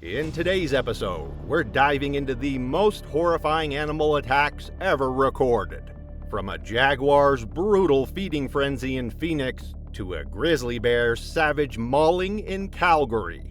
In today's episode, we're diving into the most horrifying animal attacks ever recorded. From a jaguar's brutal feeding frenzy in Phoenix to a grizzly bear's savage mauling in Calgary.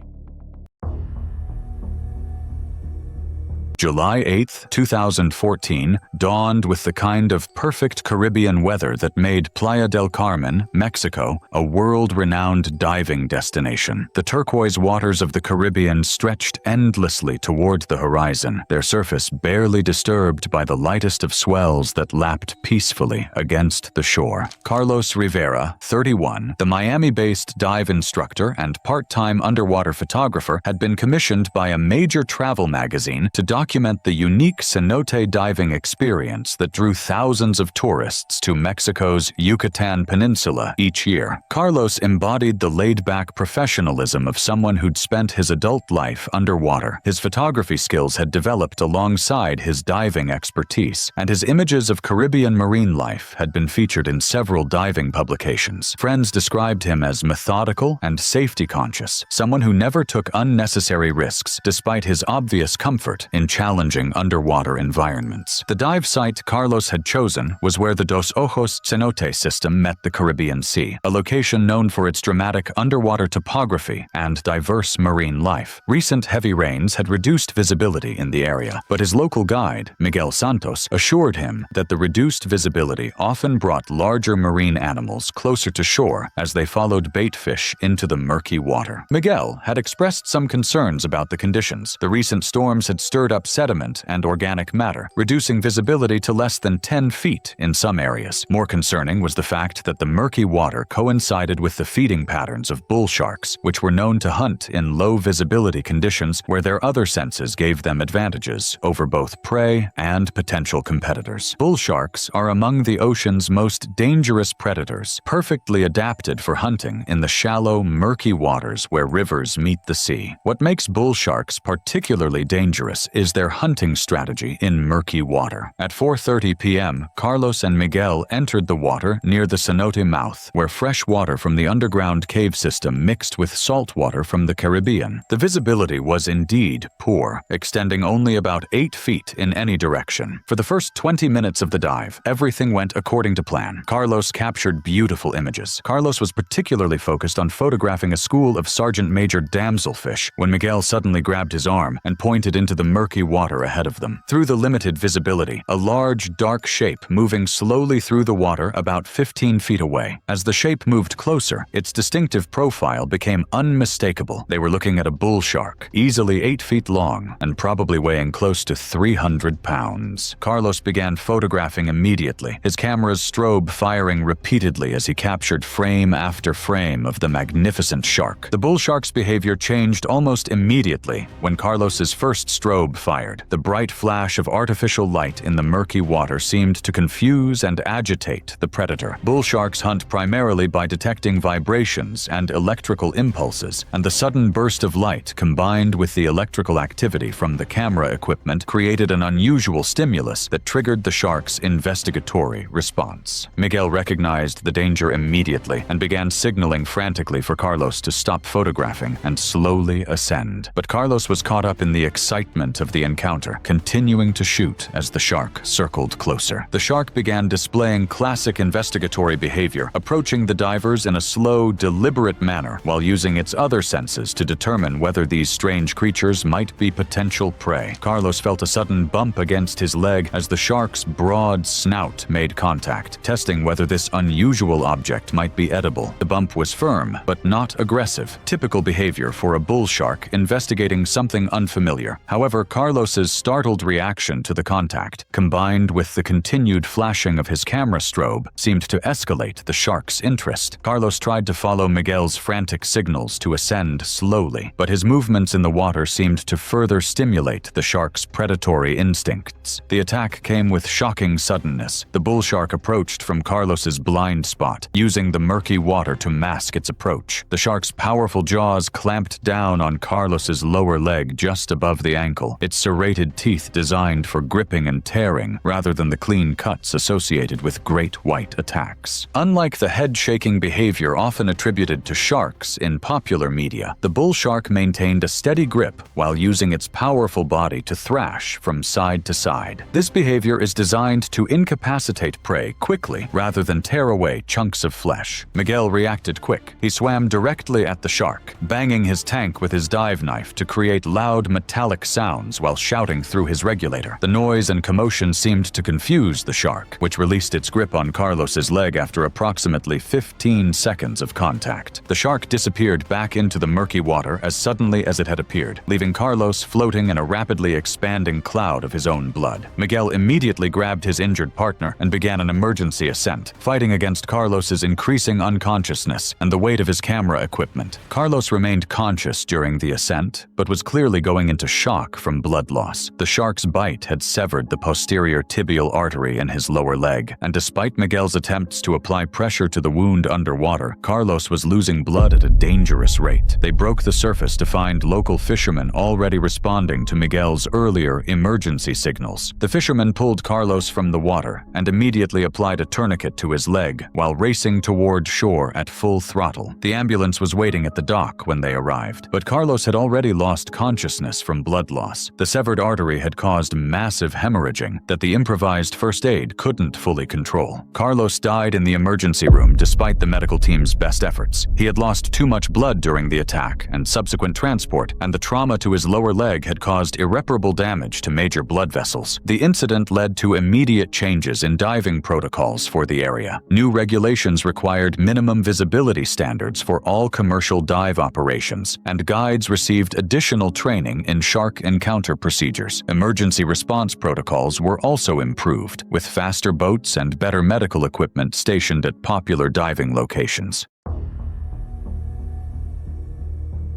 July 8, 2014, dawned with the kind of perfect Caribbean weather that made Playa del Carmen, Mexico, a world-renowned diving destination. The turquoise waters of the Caribbean stretched endlessly toward the horizon, their surface barely disturbed by the lightest of swells that lapped peacefully against the shore. Carlos Rivera, 31, the Miami-based dive instructor and part-time underwater photographer, had been commissioned by a major travel magazine to document the unique cenote diving experience that drew thousands of tourists to Mexico's Yucatan Peninsula each year. Carlos embodied the laid-back professionalism of someone who'd spent his adult life underwater. His photography skills had developed alongside his diving expertise, and his images of Caribbean marine life had been featured in several diving publications. Friends described him as methodical and safety-conscious, someone who never took unnecessary risks despite his obvious comfort in challenging underwater environments. The dive site Carlos had chosen was where the Dos Ojos cenote system met the Caribbean Sea, a location known for its dramatic underwater topography and diverse marine life. Recent heavy rains had reduced visibility in the area, but his local guide, Miguel Santos, assured him that the reduced visibility often brought larger marine animals closer to shore as they followed bait fish into the murky water. Miguel had expressed some concerns about the conditions. The recent storms had stirred up sediment and organic matter, reducing visibility to less than 10 feet in some areas. More concerning was the fact that the murky water coincided with the feeding patterns of bull sharks, which were known to hunt in low visibility conditions where their other senses gave them advantages over both prey and potential competitors. Bull sharks are among the ocean's most dangerous predators, perfectly adapted for hunting in the shallow, murky waters where rivers meet the sea. What makes bull sharks particularly dangerous is their hunting strategy in murky water. At 4:30 p.m., Carlos and Miguel entered the water near the cenote mouth, where fresh water from the underground cave system mixed with salt water from the Caribbean. The visibility was indeed poor, extending only about 8 feet in any direction. For the first 20 minutes of the dive, everything went according to plan. Carlos captured beautiful images. Carlos was particularly focused on photographing a school of Sergeant Major damselfish when Miguel suddenly grabbed his arm and pointed into the murky water ahead of them. Through the limited visibility, a large, dark shape moving slowly through the water about 15 feet away. As the shape moved closer, its distinctive profile became unmistakable. They were looking at a bull shark, easily 8 feet long and probably weighing close to 300 pounds. Carlos began photographing immediately, his camera's strobe firing repeatedly as he captured frame after frame of the magnificent shark. The bull shark's behavior changed almost immediately when Carlos's first strobe fired. The bright flash of artificial light in the murky water seemed to confuse and agitate the predator. Bull sharks hunt primarily by detecting vibrations and electrical impulses, and the sudden burst of light combined with the electrical activity from the camera equipment created an unusual stimulus that triggered the shark's investigatory response. Miguel recognized the danger immediately and began signaling frantically for Carlos to stop photographing and slowly ascend. But Carlos was caught up in the excitement of the encounter, continuing to shoot as the shark circled closer. The shark began displaying classic investigatory behavior, approaching the divers in a slow, deliberate manner while using its other senses to determine whether these strange creatures might be potential prey. Carlos felt a sudden bump against his leg as the shark's broad snout made contact, testing whether this unusual object might be edible. The bump was firm, but not aggressive, typical behavior for a bull shark investigating something unfamiliar. However, Carlos's startled reaction to the contact, combined with the continued flashing of his camera strobe, seemed to escalate the shark's interest. Carlos tried to follow Miguel's frantic signals to ascend slowly, but his movements in the water seemed to further stimulate the shark's predatory instincts. The attack came with shocking suddenness. The bull shark approached from Carlos's blind spot, using the murky water to mask its approach. The shark's powerful jaws clamped down on Carlos's lower leg just above the ankle, its serrated teeth designed for gripping and tearing rather than the clean cuts associated with great white attacks. Unlike the head-shaking behavior often attributed to sharks in popular media, the bull shark maintained a steady grip while using its powerful body to thrash from side to side. This behavior is designed to incapacitate prey quickly rather than tear away chunks of flesh. Miguel reacted quick. He swam directly at the shark, banging his tank with his dive knife to create loud metallic sounds while shouting through his regulator. The noise and commotion seemed to confuse the shark, which released its grip on Carlos's leg after approximately 15 seconds of contact. The shark disappeared back into the murky water as suddenly as it had appeared, leaving Carlos floating in a rapidly expanding cloud of his own blood. Miguel immediately grabbed his injured partner and began an emergency ascent, fighting against Carlos's increasing unconsciousness and the weight of his camera equipment. Carlos remained conscious during the ascent, but was clearly going into shock from blood loss. The shark's bite had severed the posterior tibial artery in his lower leg, and despite Miguel's attempts to apply pressure to the wound underwater, Carlos was losing blood at a dangerous rate. They broke the surface to find local fishermen already responding to Miguel's earlier emergency signals. The fishermen pulled Carlos from the water and immediately applied a tourniquet to his leg while racing toward shore at full throttle. The ambulance was waiting at the dock when they arrived, but Carlos had already lost consciousness from blood loss. The severed artery had caused massive hemorrhaging that the improvised first aid couldn't fully control. Carlos died in the emergency room despite the medical team's best efforts. He had lost too much blood during the attack and subsequent transport, and the trauma to his lower leg had caused irreparable damage to major blood vessels. The incident led to immediate changes in diving protocols for the area. New regulations required minimum visibility standards for all commercial dive operations, and guides received additional training in shark encounter procedures. Emergency response protocols were also improved, with faster boats and better medical equipment stationed at popular diving locations.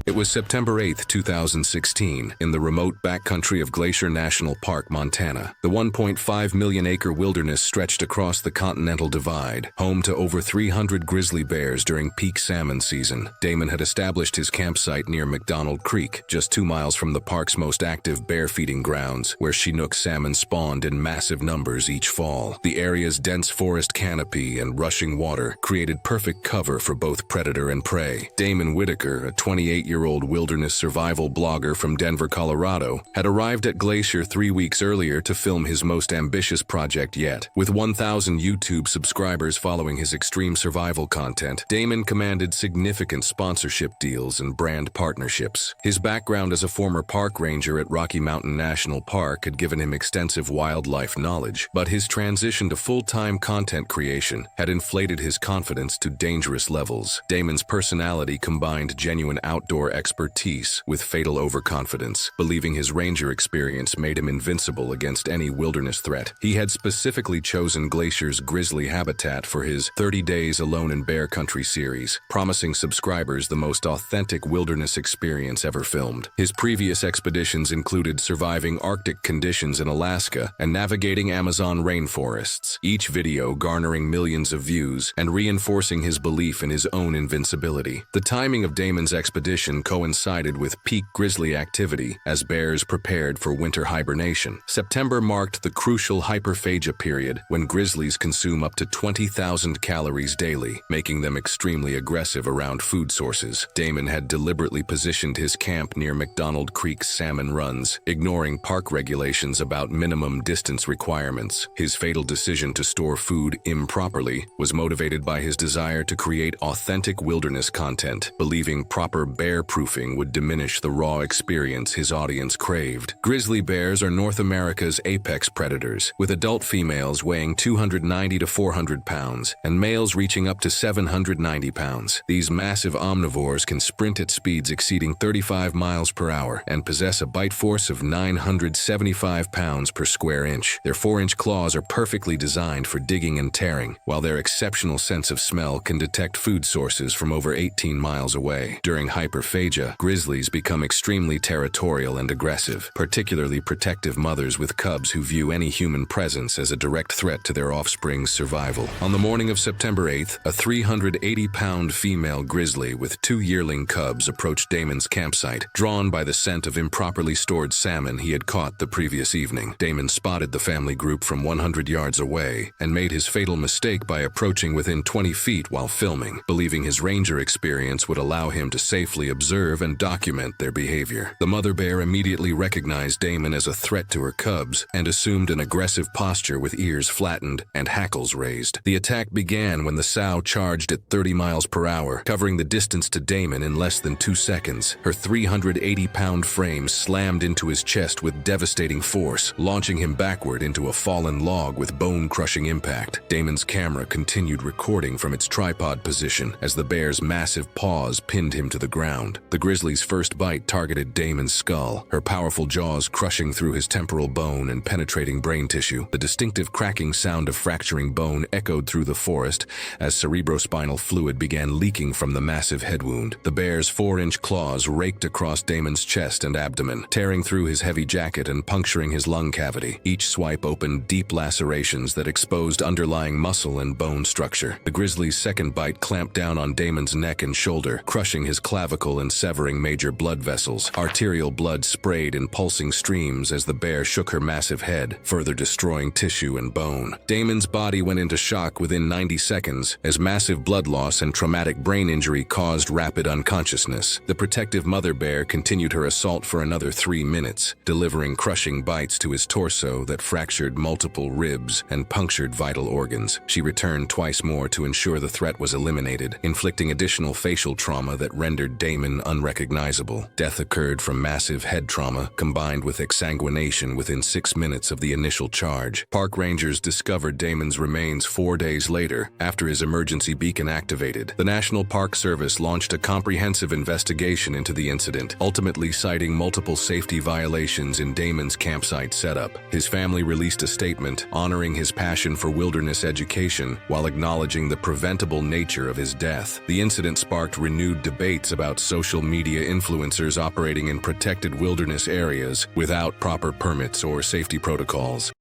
It was September 8, 2016, in the remote backcountry of Glacier National Park, Montana. The 1.5 million-acre wilderness stretched across the Continental Divide, home to over 300 grizzly bears during peak salmon season. Damon had established his campsite near McDonald Creek, just 2 miles from the park's most active bear feeding grounds, where Chinook salmon spawned in massive numbers each fall. The area's dense forest canopy and rushing water created perfect cover for both predator and prey. Damon Whitaker, a 28-year-old wilderness survival blogger from Denver, Colorado, had arrived at Glacier 3 weeks earlier to film his most ambitious project yet. With 1,000 YouTube subscribers following his extreme survival content, Damon commanded significant sponsorship deals and brand partnerships. His background as a former park ranger at Rocky Mountain National Park had given him extensive wildlife knowledge, but his transition to full-time content creation had inflated his confidence to dangerous levels. Damon's personality combined genuine outdoor expertise with fatal overconfidence, believing his ranger experience made him invincible against any wilderness threat. He had specifically chosen Glacier's grizzly habitat for his 30 Days Alone in Bear Country series, promising subscribers the most authentic wilderness experience ever filmed. His previous expeditions included surviving Arctic conditions in Alaska and navigating Amazon rainforests, each video garnering millions of views and reinforcing his belief in his own invincibility. The timing of Damon's expedition coincided with peak grizzly activity as bears prepared for winter hibernation. September marked the crucial hyperphagia period when grizzlies consume up to 20,000 calories daily, making them extremely aggressive around food sources. Damon had deliberately positioned his camp near McDonald Creek's salmon runs, ignoring park regulations about minimum distance requirements. His fatal decision to store food improperly was motivated by his desire to create authentic wilderness content, believing proper bear proofing would diminish the raw experience his audience craved. Grizzly bears are North America's apex predators, with adult females weighing 290 to 400 pounds and males reaching up to 790 pounds. These massive omnivores can sprint at speeds exceeding 35 miles per hour and possess a bite force of 975 pounds per square inch. Their 4-inch claws are perfectly designed for digging and tearing, while their exceptional sense of smell can detect food sources from over 18 miles away. During hyperphagia, hypophagia, grizzlies become extremely territorial and aggressive, particularly protective mothers with cubs who view any human presence as a direct threat to their offspring's survival. On the morning of September 8th, a 380-pound female grizzly with 2 yearling cubs approached Damon's campsite, drawn by the scent of improperly stored salmon he had caught the previous evening. Damon spotted the family group from 100 yards away and made his fatal mistake by approaching within 20 feet while filming, believing his ranger experience would allow him to safely observe and document their behavior. The mother bear immediately recognized Damon as a threat to her cubs and assumed an aggressive posture with ears flattened and hackles raised. The attack began when the sow charged at 30 miles per hour, covering the distance to Damon in less than 2 seconds. Her 380-pound frame slammed into his chest with devastating force, launching him backward into a fallen log with bone-crushing impact. Damon's camera continued recording from its tripod position as the bear's massive paws pinned him to the ground. The grizzly's first bite targeted Damon's skull, her powerful jaws crushing through his temporal bone and penetrating brain tissue. The distinctive cracking sound of fracturing bone echoed through the forest as cerebrospinal fluid began leaking from the massive head wound. The bear's 4-inch claws raked across Damon's chest and abdomen, tearing through his heavy jacket and puncturing his lung cavity. Each swipe opened deep lacerations that exposed underlying muscle and bone structure. The grizzly's second bite clamped down on Damon's neck and shoulder, crushing his clavicle and severing major blood vessels. Arterial blood sprayed in pulsing streams as the bear shook her massive head, further destroying tissue and bone. Damon's body went into shock within 90 seconds as massive blood loss and traumatic brain injury caused rapid unconsciousness. The protective mother bear continued her assault for another 3 minutes, delivering crushing bites to his torso that fractured multiple ribs and punctured vital organs. She returned twice more to ensure the threat was eliminated, inflicting additional facial trauma that rendered Damon unrecognizable. Death occurred from massive head trauma combined with exsanguination within 6 minutes of the initial charge. Park rangers discovered Damon's remains 4 days later after his emergency beacon activated. The National Park Service launched a comprehensive investigation into the incident, ultimately citing multiple safety violations in Damon's campsite setup. His family released a statement honoring his passion for wilderness education while acknowledging the preventable nature of his death. The incident sparked renewed debates about social media influencers operating in protected wilderness areas without proper permits or safety protocols.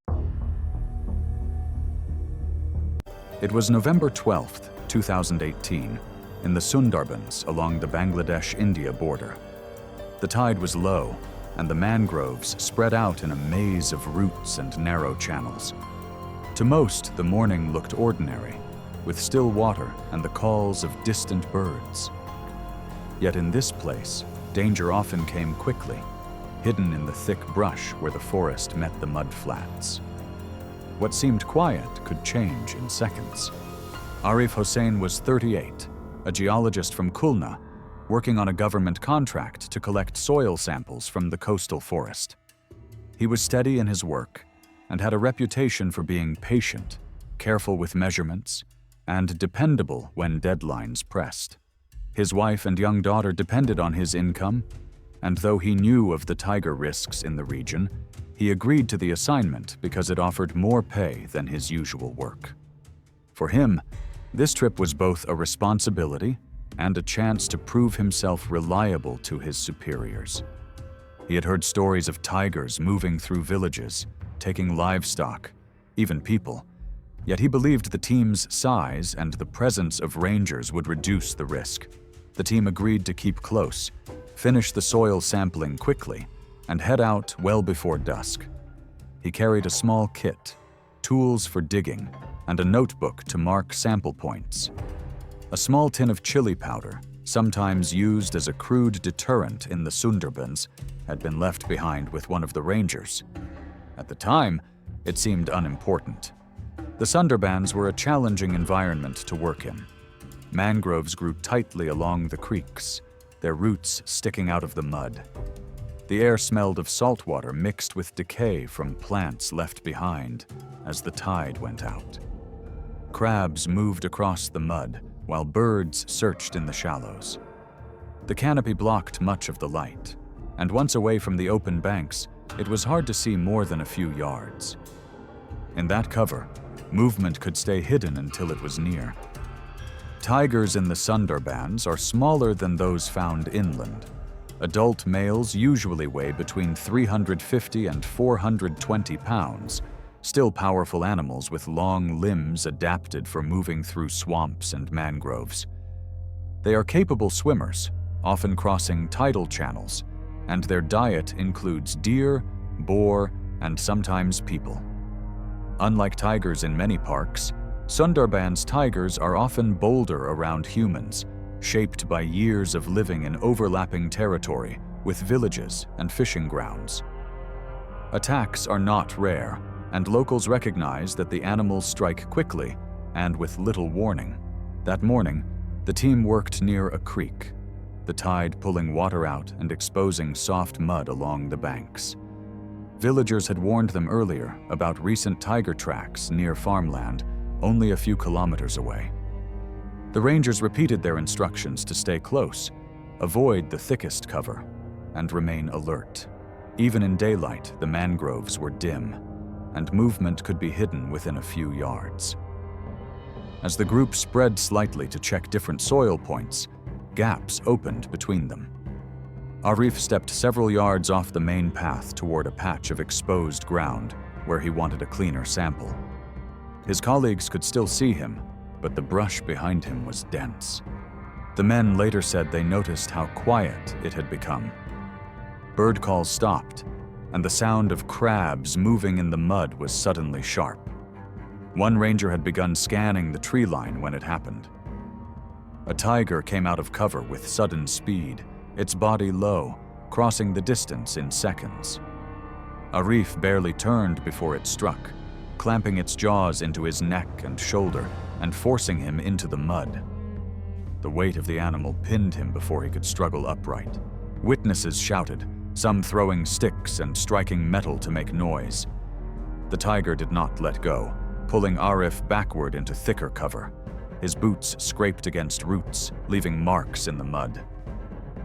It was November 12th, 2018, in the Sundarbans along the Bangladesh-India border. The tide was low, and the mangroves spread out in a maze of roots and narrow channels. To most, the morning looked ordinary, with still water and the calls of distant birds. Yet in this place, danger often came quickly, hidden in the thick brush where the forest met the mud flats. What seemed quiet could change in seconds. Arif Hossain was 38, a geologist from Khulna, working on a government contract to collect soil samples from the coastal forest. He was steady in his work and had a reputation for being patient, careful with measurements, and dependable when deadlines pressed. His wife and young daughter depended on his income, and though he knew of the tiger risks in the region, he agreed to the assignment because it offered more pay than his usual work. For him, this trip was both a responsibility and a chance to prove himself reliable to his superiors. He had heard stories of tigers moving through villages, taking livestock, even people, yet he believed the team's size and the presence of rangers would reduce the risk. The team agreed to keep close, finish the soil sampling quickly, and head out well before dusk. He carried a small kit, tools for digging, and a notebook to mark sample points. A small tin of chili powder, sometimes used as a crude deterrent in the Sundarbans, had been left behind with one of the rangers. At the time, it seemed unimportant. The Sundarbans were a challenging environment to work in. Mangroves grew tightly along the creeks, their roots sticking out of the mud. The air smelled of salt water mixed with decay from plants left behind as the tide went out. Crabs moved across the mud, while birds searched in the shallows. The canopy blocked much of the light, and once away from the open banks, it was hard to see more than a few yards. In that cover, movement could stay hidden until it was near. Tigers in the Sundarbans are smaller than those found inland. Adult males usually weigh between 350 and 420 pounds, still powerful animals with long limbs adapted for moving through swamps and mangroves. They are capable swimmers, often crossing tidal channels, and their diet includes deer, boar, and sometimes people. Unlike tigers in many parks, Sundarbans tigers are often bolder around humans, shaped by years of living in overlapping territory with villages and fishing grounds. Attacks are not rare, and locals recognize that the animals strike quickly and with little warning. That morning, the team worked near a creek, the tide pulling water out and exposing soft mud along the banks. Villagers had warned them earlier about recent tiger tracks near farmland, only a few kilometers away. The rangers repeated their instructions to stay close, avoid the thickest cover, and remain alert. Even in daylight, the mangroves were dim, and movement could be hidden within a few yards. As the group spread slightly to check different soil points, gaps opened between them. Arif stepped several yards off the main path toward a patch of exposed ground where he wanted a cleaner sample. His colleagues could still see him, but the brush behind him was dense. The men later said they noticed how quiet it had become. Bird calls stopped, and the sound of crabs moving in the mud was suddenly sharp. One ranger had begun scanning the tree line when it happened. A tiger came out of cover with sudden speed, its body low, crossing the distance in seconds. Arif barely turned before it struck, clamping its jaws into his neck and shoulder and forcing him into the mud. The weight of the animal pinned him before he could struggle upright. Witnesses shouted, some throwing sticks and striking metal to make noise. The tiger did not let go, pulling Arif backward into thicker cover. His boots scraped against roots, leaving marks in the mud.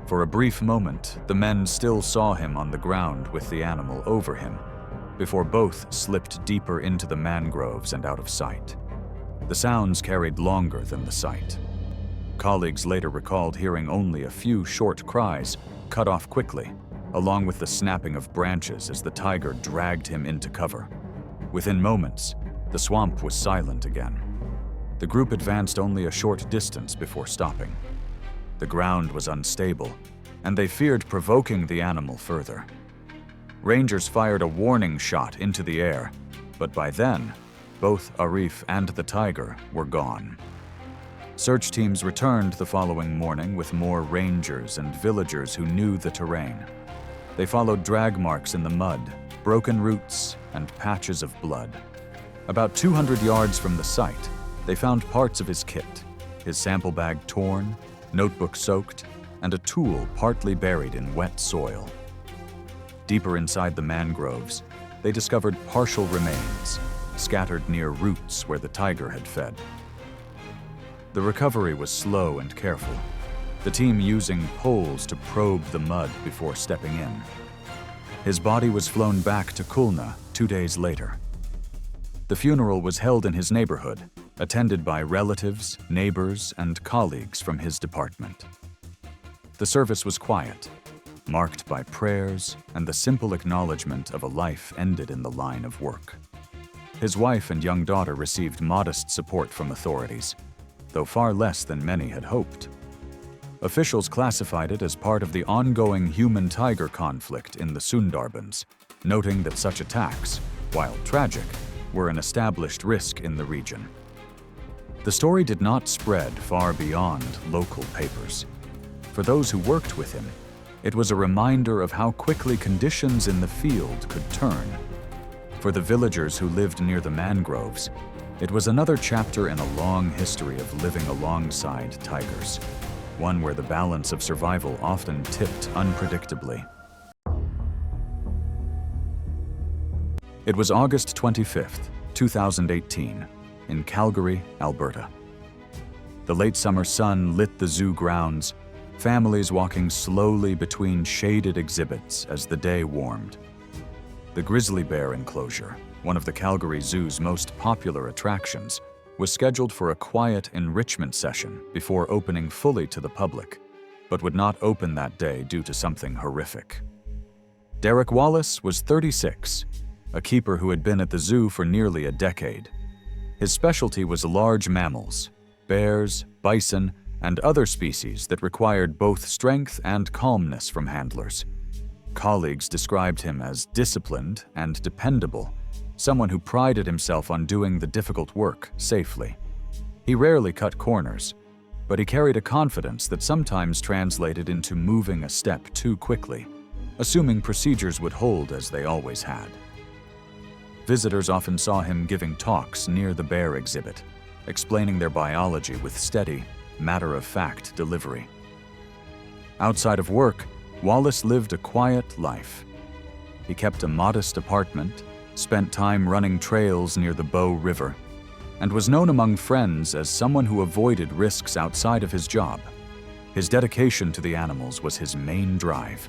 For a brief moment, the men still saw him on the ground with the animal over him, before both slipped deeper into the mangroves and out of sight. The sounds carried longer than the sight. Colleagues later recalled hearing only a few short cries, cut off quickly, along with the snapping of branches as the tiger dragged him into cover. Within moments, the swamp was silent again. The group advanced only a short distance before stopping. The ground was unstable, and they feared provoking the animal further. Rangers fired a warning shot into the air, but by then, both Arif and the tiger were gone. Search teams returned the following morning with more rangers and villagers who knew the terrain. They followed drag marks in the mud, broken roots, and patches of blood. About 200 yards from the site, they found parts of his kit, his sample bag torn, notebook soaked, and a tool partly buried in wet soil. Deeper inside the mangroves, they discovered partial remains, scattered near roots where the tiger had fed. The recovery was slow and careful, the team using poles to probe the mud before stepping in. His body was flown back to Khulna 2 days later. The funeral was held in his neighborhood, attended by relatives, neighbors, and colleagues from his department. The service was quiet, marked by prayers and the simple acknowledgement of a life ended in the line of work. His wife and young daughter received modest support from authorities, though far less than many had hoped. Officials classified it as part of the ongoing human-tiger conflict in the Sundarbans, noting that such attacks, while tragic, were an established risk in the region. The story did not spread far beyond local papers. For those who worked with him, it was a reminder of how quickly conditions in the field could turn. For the villagers who lived near the mangroves, it was another chapter in a long history of living alongside tigers, one where the balance of survival often tipped unpredictably. It was August 25th, 2018, in Calgary, Alberta. The late summer sun lit the zoo grounds, families walking slowly between shaded exhibits as the day warmed. The grizzly bear enclosure, one of the Calgary Zoo's most popular attractions, was scheduled for a quiet enrichment session before opening fully to the public, but would not open that day due to something horrific. Derek Wallace was 36, a keeper who had been at the zoo for nearly a decade. His specialty was large mammals, bears, bison, and other species that required both strength and calmness from handlers. Colleagues described him as disciplined and dependable, someone who prided himself on doing the difficult work safely. He rarely cut corners, but he carried a confidence that sometimes translated into moving a step too quickly, assuming procedures would hold as they always had. Visitors often saw him giving talks near the bear exhibit, explaining their biology with steady, matter-of-fact delivery. Outside of work, Wallace lived a quiet life. He kept a modest apartment, spent time running trails near the Bow River, and was known among friends as someone who avoided risks outside of his job. His dedication to the animals was his main drive.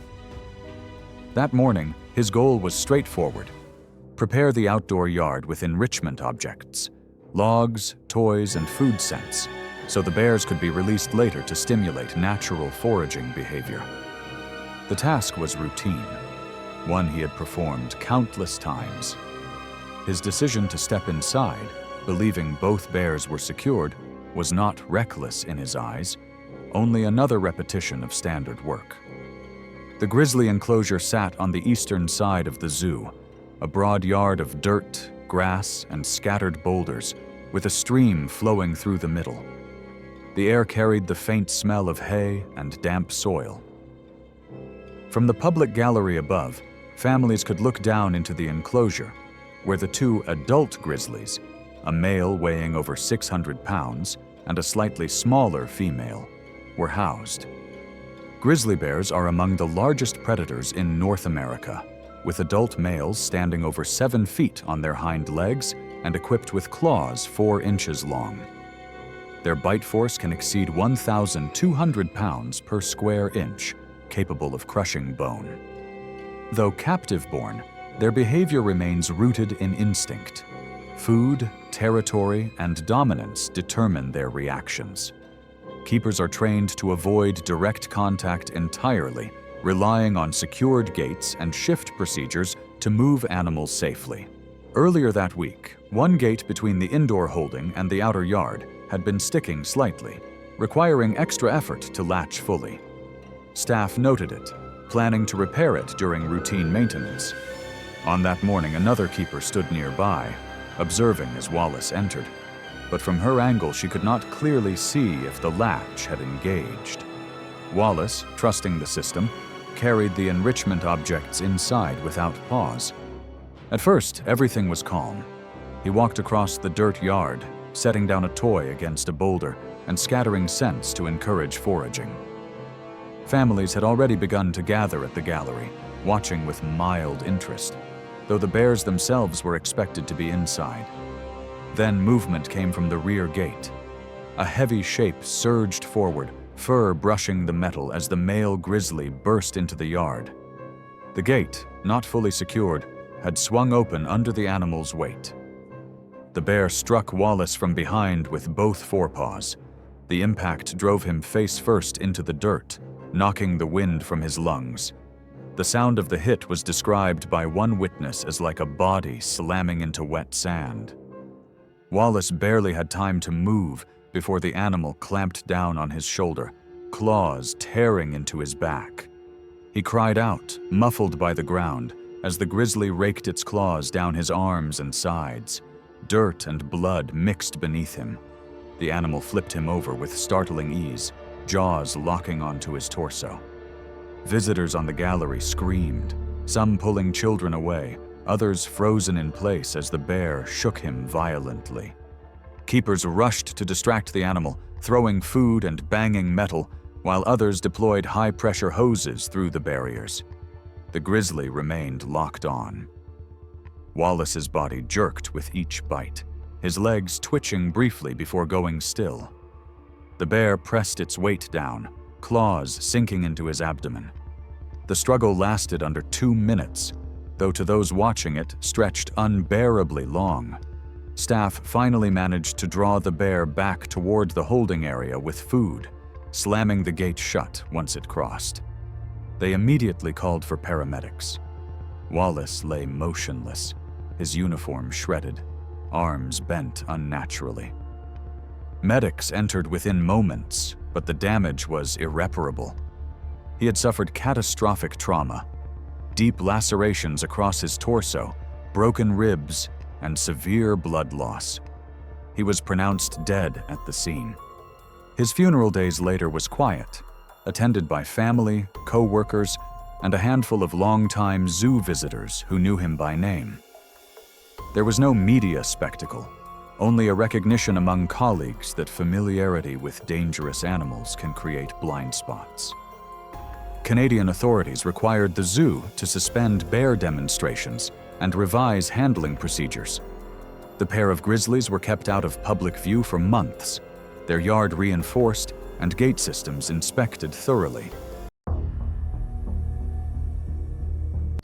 That morning, his goal was straightforward: prepare the outdoor yard with enrichment objects, logs, toys, and food scents, so the bears could be released later to stimulate natural foraging behavior. The task was routine, one he had performed countless times. His decision to step inside, believing both bears were secured, was not reckless in his eyes, only another repetition of standard work. The grizzly enclosure sat on the eastern side of the zoo, a broad yard of dirt, grass, and scattered boulders, with a stream flowing through the middle. The air carried the faint smell of hay and damp soil. From the public gallery above, families could look down into the enclosure, where the two adult grizzlies, a male weighing over 600 pounds and a slightly smaller female, were housed. Grizzly bears are among the largest predators in North America, with adult males standing over 7 feet on their hind legs and equipped with claws 4 inches long. Their bite force can exceed 1,200 pounds per square inch, capable of crushing bone. Though captive-born, their behavior remains rooted in instinct. Food, territory, and dominance determine their reactions. Keepers are trained to avoid direct contact entirely, relying on secured gates and shift procedures to move animals safely. Earlier that week, one gate between the indoor holding and the outer yard had been sticking slightly, requiring extra effort to latch fully. Staff noted it, planning to repair it during routine maintenance. On that morning, another keeper stood nearby, observing as Wallace entered, but from her angle she could not clearly see if the latch had engaged. Wallace, trusting the system, carried the enrichment objects inside without pause. At first, everything was calm. He walked across the dirt yard, setting down a toy against a boulder and scattering scents to encourage foraging. Families had already begun to gather at the gallery, watching with mild interest, though the bears themselves were expected to be inside. Then movement came from the rear gate. A heavy shape surged forward, fur brushing the metal as the male grizzly burst into the yard. The gate, not fully secured, had swung open under the animal's weight. The bear struck Wallace from behind with both forepaws. The impact drove him face first into the dirt, knocking the wind from his lungs. The sound of the hit was described by one witness as like a body slamming into wet sand. Wallace barely had time to move before the animal clamped down on his shoulder, claws tearing into his back. He cried out, muffled by the ground, as the grizzly raked its claws down his arms and sides. Dirt and blood mixed beneath him. The animal flipped him over with startling ease, jaws locking onto his torso. Visitors on the gallery screamed, some pulling children away, others frozen in place as the bear shook him violently. Keepers rushed to distract the animal, throwing food and banging metal, while others deployed high-pressure hoses through the barriers. The grizzly remained locked on. Wallace's body jerked with each bite, his legs twitching briefly before going still. The bear pressed its weight down, claws sinking into his abdomen. The struggle lasted under 2 minutes, though to those watching it stretched unbearably long. staff finally managed to draw the bear back toward the holding area with food, slamming the gate shut once it crossed. They immediately called for paramedics. Wallace lay motionless, his uniform shredded, arms bent unnaturally. Medics entered within moments, but the damage was irreparable. He had suffered catastrophic trauma, deep lacerations across his torso, broken ribs, and severe blood loss. He was pronounced dead at the scene. His funeral days later was quiet, attended by family, co-workers, and a handful of longtime zoo visitors who knew him by name. There was no media spectacle, only a recognition among colleagues that familiarity with dangerous animals can create blind spots. Canadian authorities required the zoo to suspend bear demonstrations and revise handling procedures. The pair of grizzlies were kept out of public view for months, their yard reinforced and gate systems inspected thoroughly.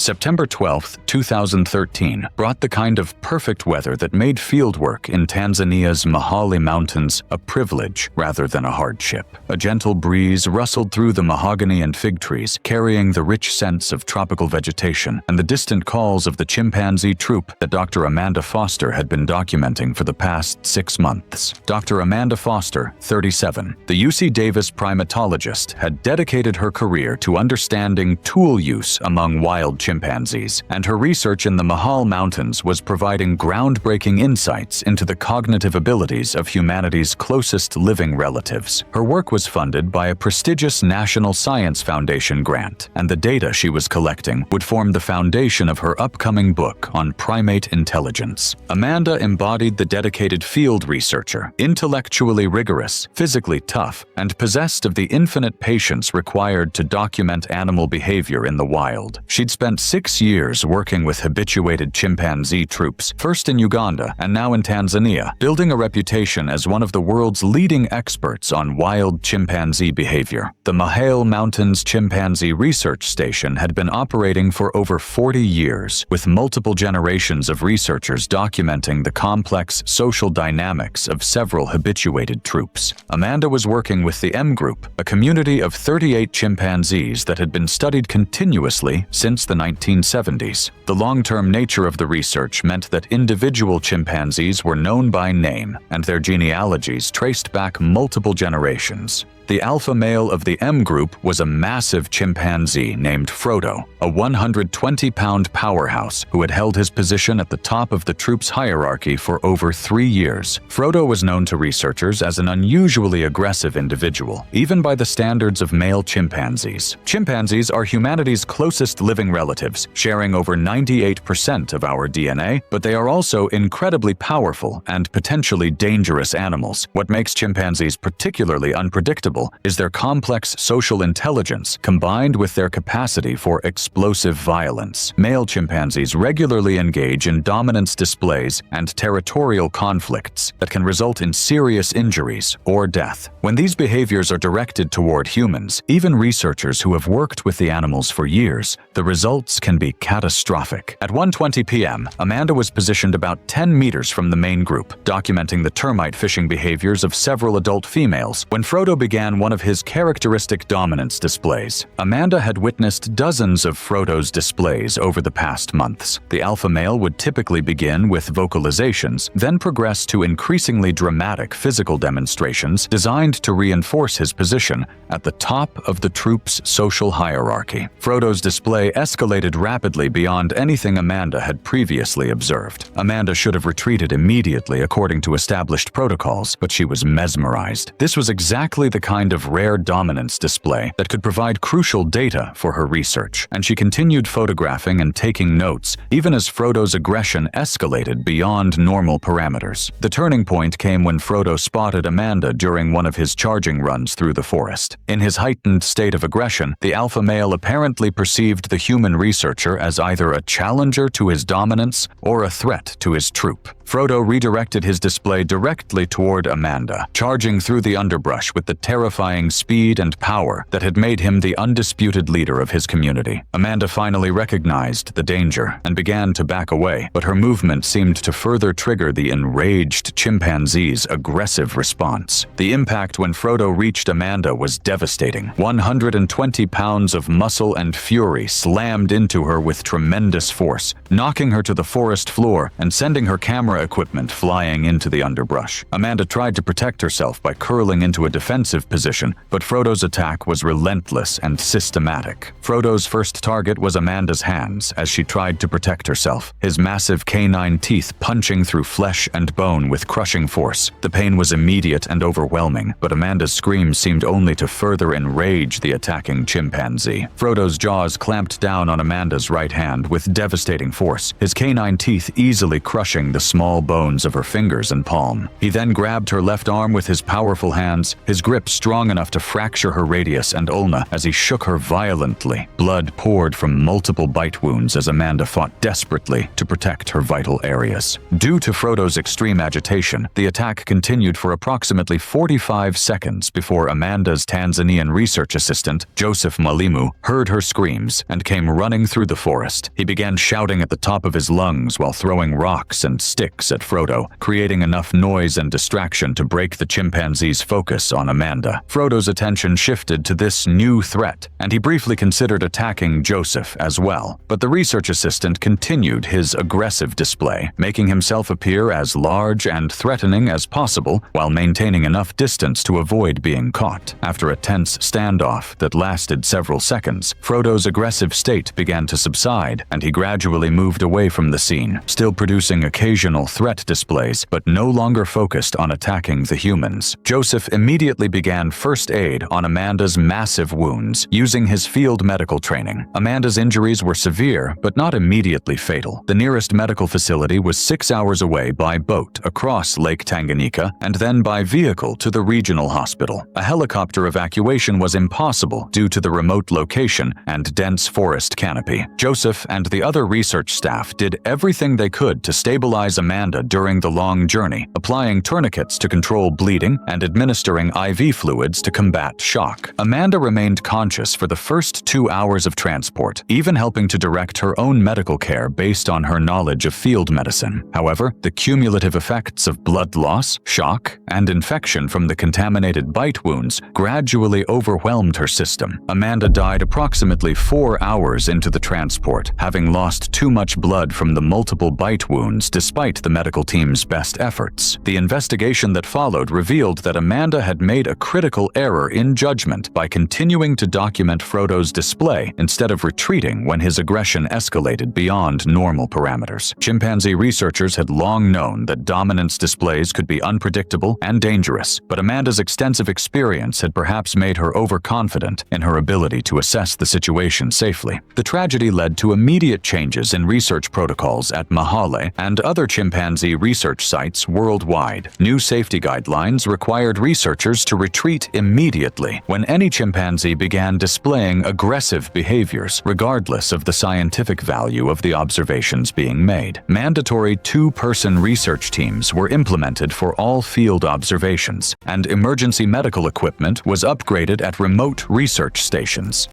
September 12, 2013 brought the kind of perfect weather that made fieldwork in Tanzania's Mahale Mountains a privilege rather than a hardship. A gentle breeze rustled through the mahogany and fig trees, carrying the rich scents of tropical vegetation and the distant calls of the chimpanzee troop that Dr. Amanda Foster had been documenting for the past 6 months. Dr. Amanda Foster, 37, the UC Davis primatologist, had dedicated her career to understanding tool use among wild chimpanzees, and her research in the Mahale Mountains was providing groundbreaking insights into the cognitive abilities of humanity's closest living relatives. Her work was funded by a prestigious National Science Foundation grant, and the data she was collecting would form the foundation of her upcoming book on primate intelligence. Amanda embodied the dedicated field researcher, intellectually rigorous, physically tough, and possessed of the infinite patience required to document animal behavior in the wild. She'd spent 6 years working with habituated chimpanzee troops, first in Uganda and now in Tanzania, building a reputation as one of the world's leading experts on wild chimpanzee behavior. The Mahale Mountains Chimpanzee Research Station had been operating for over 40 years, with multiple generations of researchers documenting the complex social dynamics of several habituated troops. Amanda was working with the M Group, a community of 38 chimpanzees that had been studied continuously since the 1970s. The long-term nature of the research meant that individual chimpanzees were known by name, and their genealogies traced back multiple generations. The alpha male of the M Group was a massive chimpanzee named Frodo, a 120-pound powerhouse who had held his position at the top of the troop's hierarchy for over 3 years. Frodo was known to researchers as an unusually aggressive individual, even by the standards of male chimpanzees. Chimpanzees are humanity's closest living relatives, sharing over 98% of our DNA, but they are also incredibly powerful and potentially dangerous animals. What makes chimpanzees particularly unpredictable is their complex social intelligence combined with their capacity for explosive violence. Male chimpanzees regularly engage in dominance displays and territorial conflicts that can result in serious injuries or death. When these behaviors are directed toward humans, even researchers who have worked with the animals for years, the results can be catastrophic. At 1:20 p.m., Amanda was positioned about 10 meters from the main group, documenting the termite fishing behaviors of several adult females. When Frodo began one of his characteristic dominance displays, Amanda had witnessed dozens of Frodo's displays over the past months. The alpha male would typically begin with vocalizations, then progress to increasingly dramatic physical demonstrations designed to reinforce his position at the top of the troop's social hierarchy. Frodo's display escalated rapidly beyond anything Amanda had previously observed. Amanda should have retreated immediately according to established protocols, but she was mesmerized. This was exactly the kind of rare dominance display that could provide crucial data for her research, and she continued photographing and taking notes even as Frodo's aggression escalated beyond normal parameters. The turning point came when Frodo spotted Amanda during one of his charging runs through the forest. In his heightened state of aggression, the alpha male apparently perceived the human researcher as either a challenger to his dominance or a threat to his troop. Frodo redirected his display directly toward Amanda, charging through the underbrush with the terrifying speed and power that had made him the undisputed leader of his community. Amanda finally recognized the danger and began to back away, but her movement seemed to further trigger the enraged chimpanzee's aggressive response. The impact when Frodo reached Amanda was devastating. 120 pounds of muscle and fury slammed into her with tremendous force, knocking her to the forest floor and sending her camera equipment flying into the underbrush. Amanda tried to protect herself by curling into a defensive position, but Frodo's attack was relentless and systematic. Frodo's first target was Amanda's hands as she tried to protect herself, his massive canine teeth punching through flesh and bone with crushing force. The pain was immediate and overwhelming, but Amanda's screams seemed only to further enrage the attacking chimpanzee. Frodo's jaws clamped down on Amanda's right hand with devastating force, his canine teeth easily crushing the small bones of her fingers and palm. He then grabbed her left arm with his powerful hands, his grip strong enough to fracture her radius and ulna as he shook her violently. Blood poured from multiple bite wounds as Amanda fought desperately to protect her vital areas. Due to Frodo's extreme agitation, the attack continued for approximately 45 seconds before Amanda's Tanzanian research assistant, Joseph Malimu, heard her screams and came running through the forest. He began shouting at the top of his lungs while throwing rocks and sticks at Frodo, creating enough noise and distraction to break the chimpanzee's focus on Amanda. Frodo's attention shifted to this new threat, and he briefly considered attacking Joseph as well. But the research assistant continued his aggressive display, making himself appear as large and threatening as possible while maintaining enough distance to avoid being caught. After a tense standoff that lasted several seconds, Frodo's aggressive state began to subside, and he gradually moved away from the scene, still producing occasional threat displays, but no longer focused on attacking the humans. Joseph immediately began first aid on Amanda's massive wounds, using his field medical training. Amanda's injuries were severe, but not immediately fatal. The nearest medical facility was 6 hours away by boat across Lake Tanganyika and then by vehicle to the regional hospital. A helicopter evacuation was impossible due to the remote location and dense forest canopy. Joseph and the other research staff did everything they could to stabilize Amanda during the long journey, applying tourniquets to control bleeding and administering IV fluids to combat shock. Amanda remained conscious for the first 2 hours of transport, even helping to direct her own medical care based on her knowledge of field medicine. However, the cumulative effects of blood loss, shock, and infection from the contaminated bite wounds gradually overwhelmed her system. Amanda died approximately 4 hours into the transport, having lost too much blood from the multiple bite wounds despite the medical team's best efforts. The investigation that followed revealed that Amanda had made a critical error in judgment by continuing to document Frodo's display instead of retreating when his aggression escalated beyond normal parameters. Chimpanzee researchers had long known that dominance displays could be unpredictable and dangerous, but Amanda's extensive experience had perhaps made her overconfident in her ability to assess the situation safely. The tragedy led to immediate changes in research protocols at Mahale and other chimpanzee research sites worldwide. New safety guidelines required researchers to retreat immediately when any chimpanzee began displaying aggressive behaviors, regardless of the scientific value of the observations being made. Mandatory two-person research teams were implemented for all field observations, and emergency medical equipment was upgraded at remote research stations.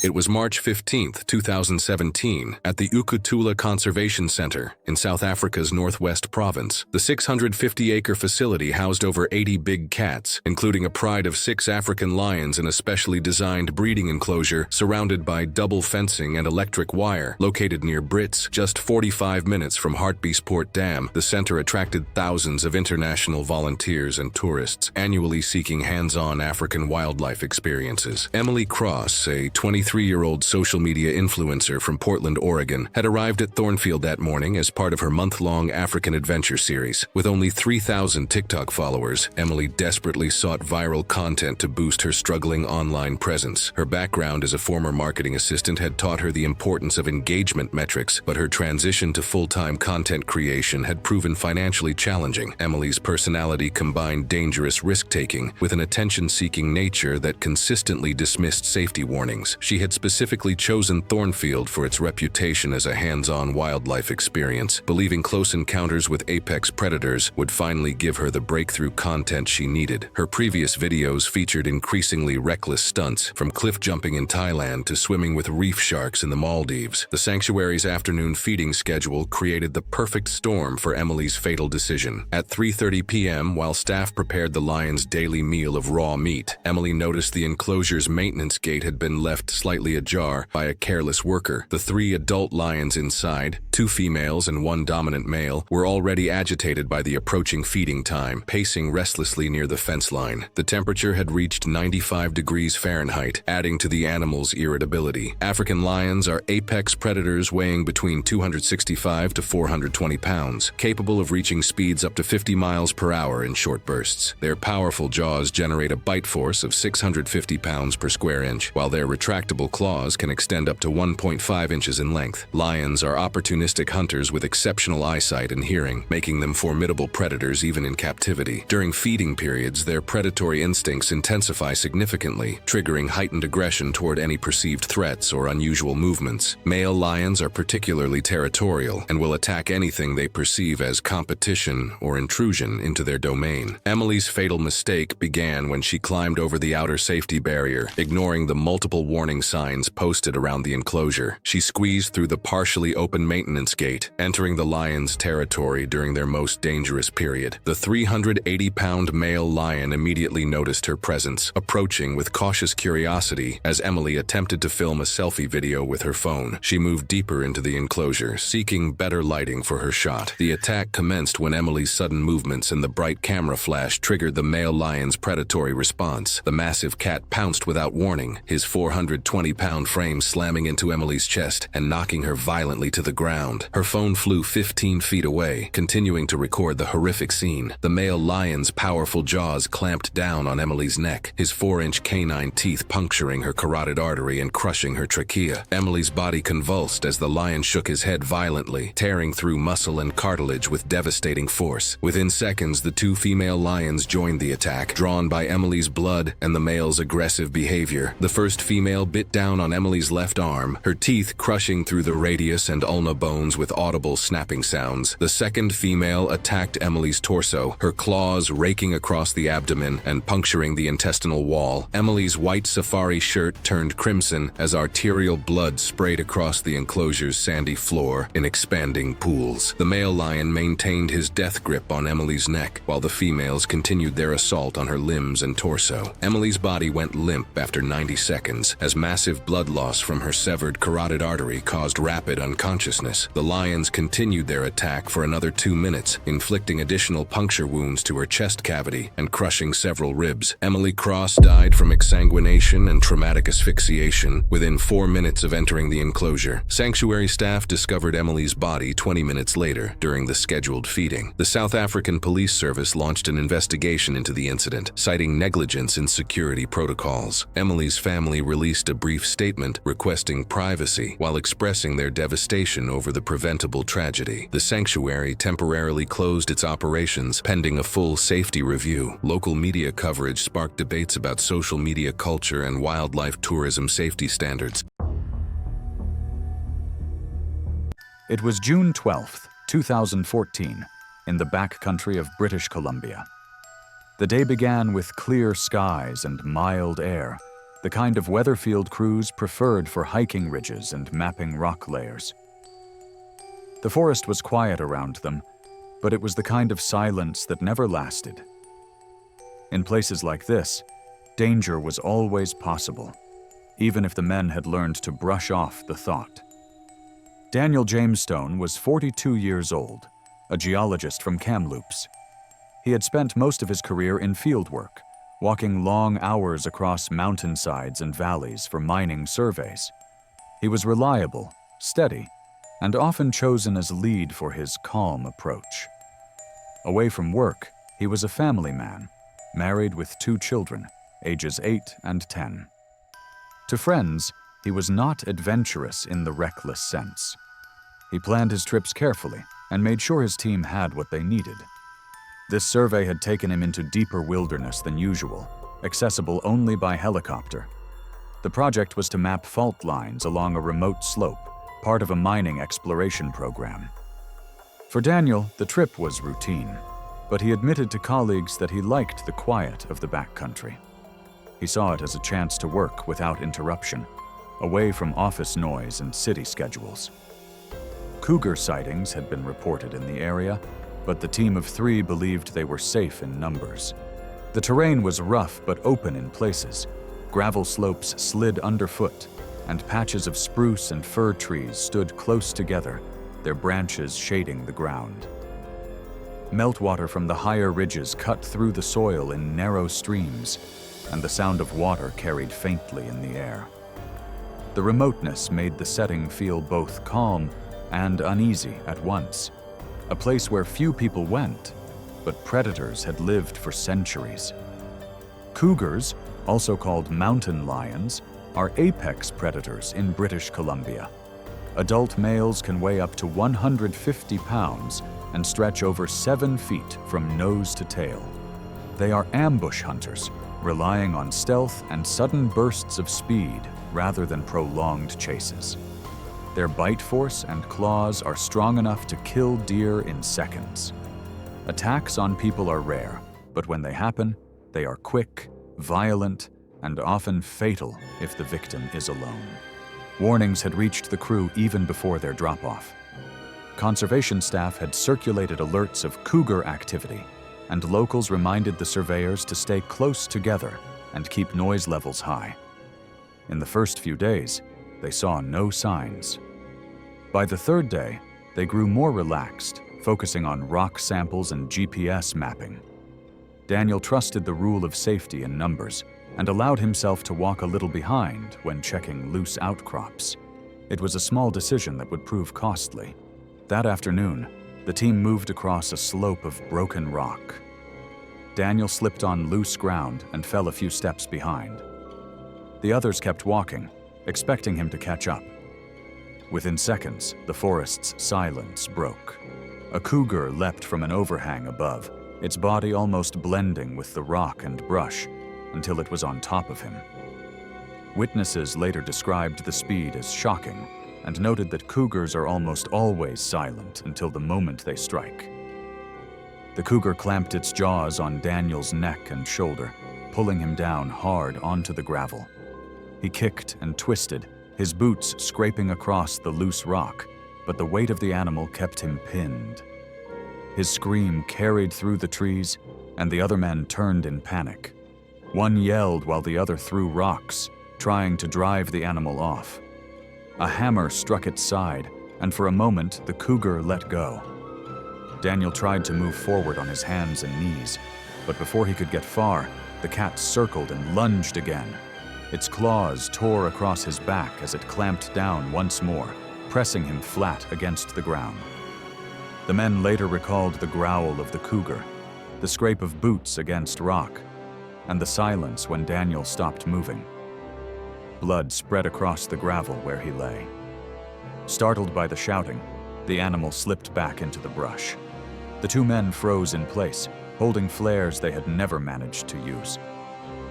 It was March 15, 2017, at the Ukutula Conservation Center in South Africa's Northwest Province. The 650-acre facility housed over 80 big cats, including a pride of 6 African lions in a specially designed breeding enclosure surrounded by double fencing and electric wire. Located near Brits, just 45 minutes from Hartbeespoort Dam, the center attracted thousands of international volunteers and tourists, annually seeking hands-on African wildlife experiences. Emily Cross, a 23-year-old social media influencer from Portland, Oregon, had arrived at Thornfield that morning as part of her month-long African adventure series. With only 3,000 TikTok followers, Emily desperately sought viral content to boost her struggling online presence. Her background as a former marketing assistant had taught her the importance of engagement metrics, but her transition to full-time content creation had proven financially challenging. Emily's personality combined dangerous risk-taking with an attention-seeking nature that consistently dismissed safety warnings. She She had specifically chosen Thornfield for its reputation as a hands-on wildlife experience, believing close encounters with apex predators would finally give her the breakthrough content she needed. Her previous videos featured increasingly reckless stunts, from cliff jumping in Thailand to swimming with reef sharks in the Maldives. The sanctuary's afternoon feeding schedule created the perfect storm for Emily's fatal decision. At 3:30 p.m., while staff prepared the lion's daily meal of raw meat, Emily noticed the enclosure's maintenance gate had been left slightly ajar by a careless worker. The 3 adult lions inside, 2 females and 1 dominant male, were already agitated by the approaching feeding time, pacing restlessly near the fence line. The temperature had reached 95 degrees Fahrenheit, adding to the animal's irritability. African lions are apex predators weighing between 265 to 420 pounds, capable of reaching speeds up to 50 miles per hour in short bursts. Their powerful jaws generate a bite force of 650 pounds per square inch, while their retractable claws can extend up to 1.5 inches in length. Lions are opportunistic hunters with exceptional eyesight and hearing, making them formidable predators even in captivity. During feeding periods, their predatory instincts intensify significantly, triggering heightened aggression toward any perceived threats or unusual movements. Male lions are particularly territorial and will attack anything they perceive as competition or intrusion into their domain. Emily's fatal mistake began when she climbed over the outer safety barrier, ignoring the multiple warning signs posted around the enclosure. She squeezed through the partially open maintenance gate, entering the lion's territory during their most dangerous period. The 380-pound male lion immediately noticed her presence, approaching with cautious curiosity as Emily attempted to film a selfie video with her phone. She moved deeper into the enclosure, seeking better lighting for her shot. The attack commenced when Emily's sudden movements and the bright camera flash triggered the male lion's predatory response. The massive cat pounced without warning, his 420-pound frame slamming into Emily's chest and knocking her violently to the ground. Her phone flew 15 feet away, continuing to record the horrific scene. The male lion's powerful jaws clamped down on Emily's neck, his 4-inch canine teeth puncturing her carotid artery and crushing her trachea. Emily's body convulsed as the lion shook his head violently, tearing through muscle and cartilage with devastating force. Within seconds, the 2 female lions joined the attack, drawn by Emily's blood and the male's aggressive behavior. The first female bit down on Emily's left arm, her teeth crushing through the radius and ulna bones with audible snapping sounds. The second female attacked Emily's torso, her claws raking across the abdomen and puncturing the intestinal wall. Emily's white safari shirt turned crimson as arterial blood sprayed across the enclosure's sandy floor in expanding pools. The male lion maintained his death grip on Emily's neck, while the females continued their assault on her limbs and torso. Emily's body went limp after 90 seconds, as massive blood loss from her severed carotid artery caused rapid unconsciousness. The lions continued their attack for another 2 minutes, inflicting additional puncture wounds to her chest cavity and crushing several ribs. Emily Cross died from exsanguination and traumatic asphyxiation within 4 minutes of entering the enclosure. Sanctuary staff discovered Emily's body 20 minutes later during the scheduled feeding. The South African Police Service launched an investigation into the incident, citing negligence in security protocols. Emily's family released a brief statement requesting privacy while expressing their devastation over the preventable tragedy. The sanctuary temporarily closed its operations pending a full safety review. Local media coverage sparked debates about social media culture and wildlife tourism safety standards. It was June 12th, 2014, in the backcountry of British Columbia. The day began with clear skies and mild air, the kind of weather field crews preferred for hiking ridges and mapping rock layers. The forest was quiet around them, but it was the kind of silence that never lasted. In places like this, danger was always possible, even if the men had learned to brush off the thought. Daniel Jamestone was 42 years old, a geologist from Kamloops. He had spent most of his career in fieldwork, walking long hours across mountainsides and valleys for mining surveys. He was reliable, steady, and often chosen as lead for his calm approach. Away from work, he was a family man, married with 2 children, ages 8 and 10. To friends, he was not adventurous in the reckless sense. He planned his trips carefully and made sure his team had what they needed. This survey had taken him into deeper wilderness than usual, accessible only by helicopter. The project was to map fault lines along a remote slope, part of a mining exploration program. For Daniel, the trip was routine, but he admitted to colleagues that he liked the quiet of the backcountry. He saw it as a chance to work without interruption, away from office noise and city schedules. Cougar sightings had been reported in the area, but the team of 3 believed they were safe in numbers. The terrain was rough but open in places. Gravel slopes slid underfoot, and patches of spruce and fir trees stood close together, their branches shading the ground. Meltwater from the higher ridges cut through the soil in narrow streams, and the sound of water carried faintly in the air. The remoteness made the setting feel both calm and uneasy at once, a place where few people went, but predators had lived for centuries. Cougars, also called mountain lions, are apex predators in British Columbia. Adult males can weigh up to 150 pounds and stretch over 7 feet from nose to tail. They are ambush hunters, relying on stealth and sudden bursts of speed rather than prolonged chases. Their bite force and claws are strong enough to kill deer in seconds. Attacks on people are rare, but when they happen, they are quick, violent, and often fatal if the victim is alone. Warnings had reached the crew even before their drop-off. Conservation staff had circulated alerts of cougar activity, and locals reminded the surveyors to stay close together and keep noise levels high. In the first few days, they saw no signs. By the 3rd day, they grew more relaxed, focusing on rock samples and GPS mapping. Daniel trusted the rule of safety in numbers and allowed himself to walk a little behind when checking loose outcrops. It was a small decision that would prove costly. That afternoon, the team moved across a slope of broken rock. Daniel slipped on loose ground and fell a few steps behind. The others kept walking, expecting him to catch up. Within seconds, the forest's silence broke. A cougar leapt from an overhang above, its body almost blending with the rock and brush until it was on top of him. Witnesses later described the speed as shocking and noted that cougars are almost always silent until the moment they strike. The cougar clamped its jaws on Daniel's neck and shoulder, pulling him down hard onto the gravel. He kicked and twisted, his boots scraping across the loose rock, but the weight of the animal kept him pinned. His scream carried through the trees, and the other men turned in panic. One yelled while the other threw rocks, trying to drive the animal off. A hammer struck its side, and for a moment the cougar let go. Daniel tried to move forward on his hands and knees, but before he could get far, the cat circled and lunged again. Its claws tore across his back as it clamped down once more, pressing him flat against the ground. The men later recalled the growl of the cougar, the scrape of boots against rock, and the silence when Daniel stopped moving. Blood spread across the gravel where he lay. Startled by the shouting, the animal slipped back into the brush. The 2 men froze in place, holding flares they had never managed to use.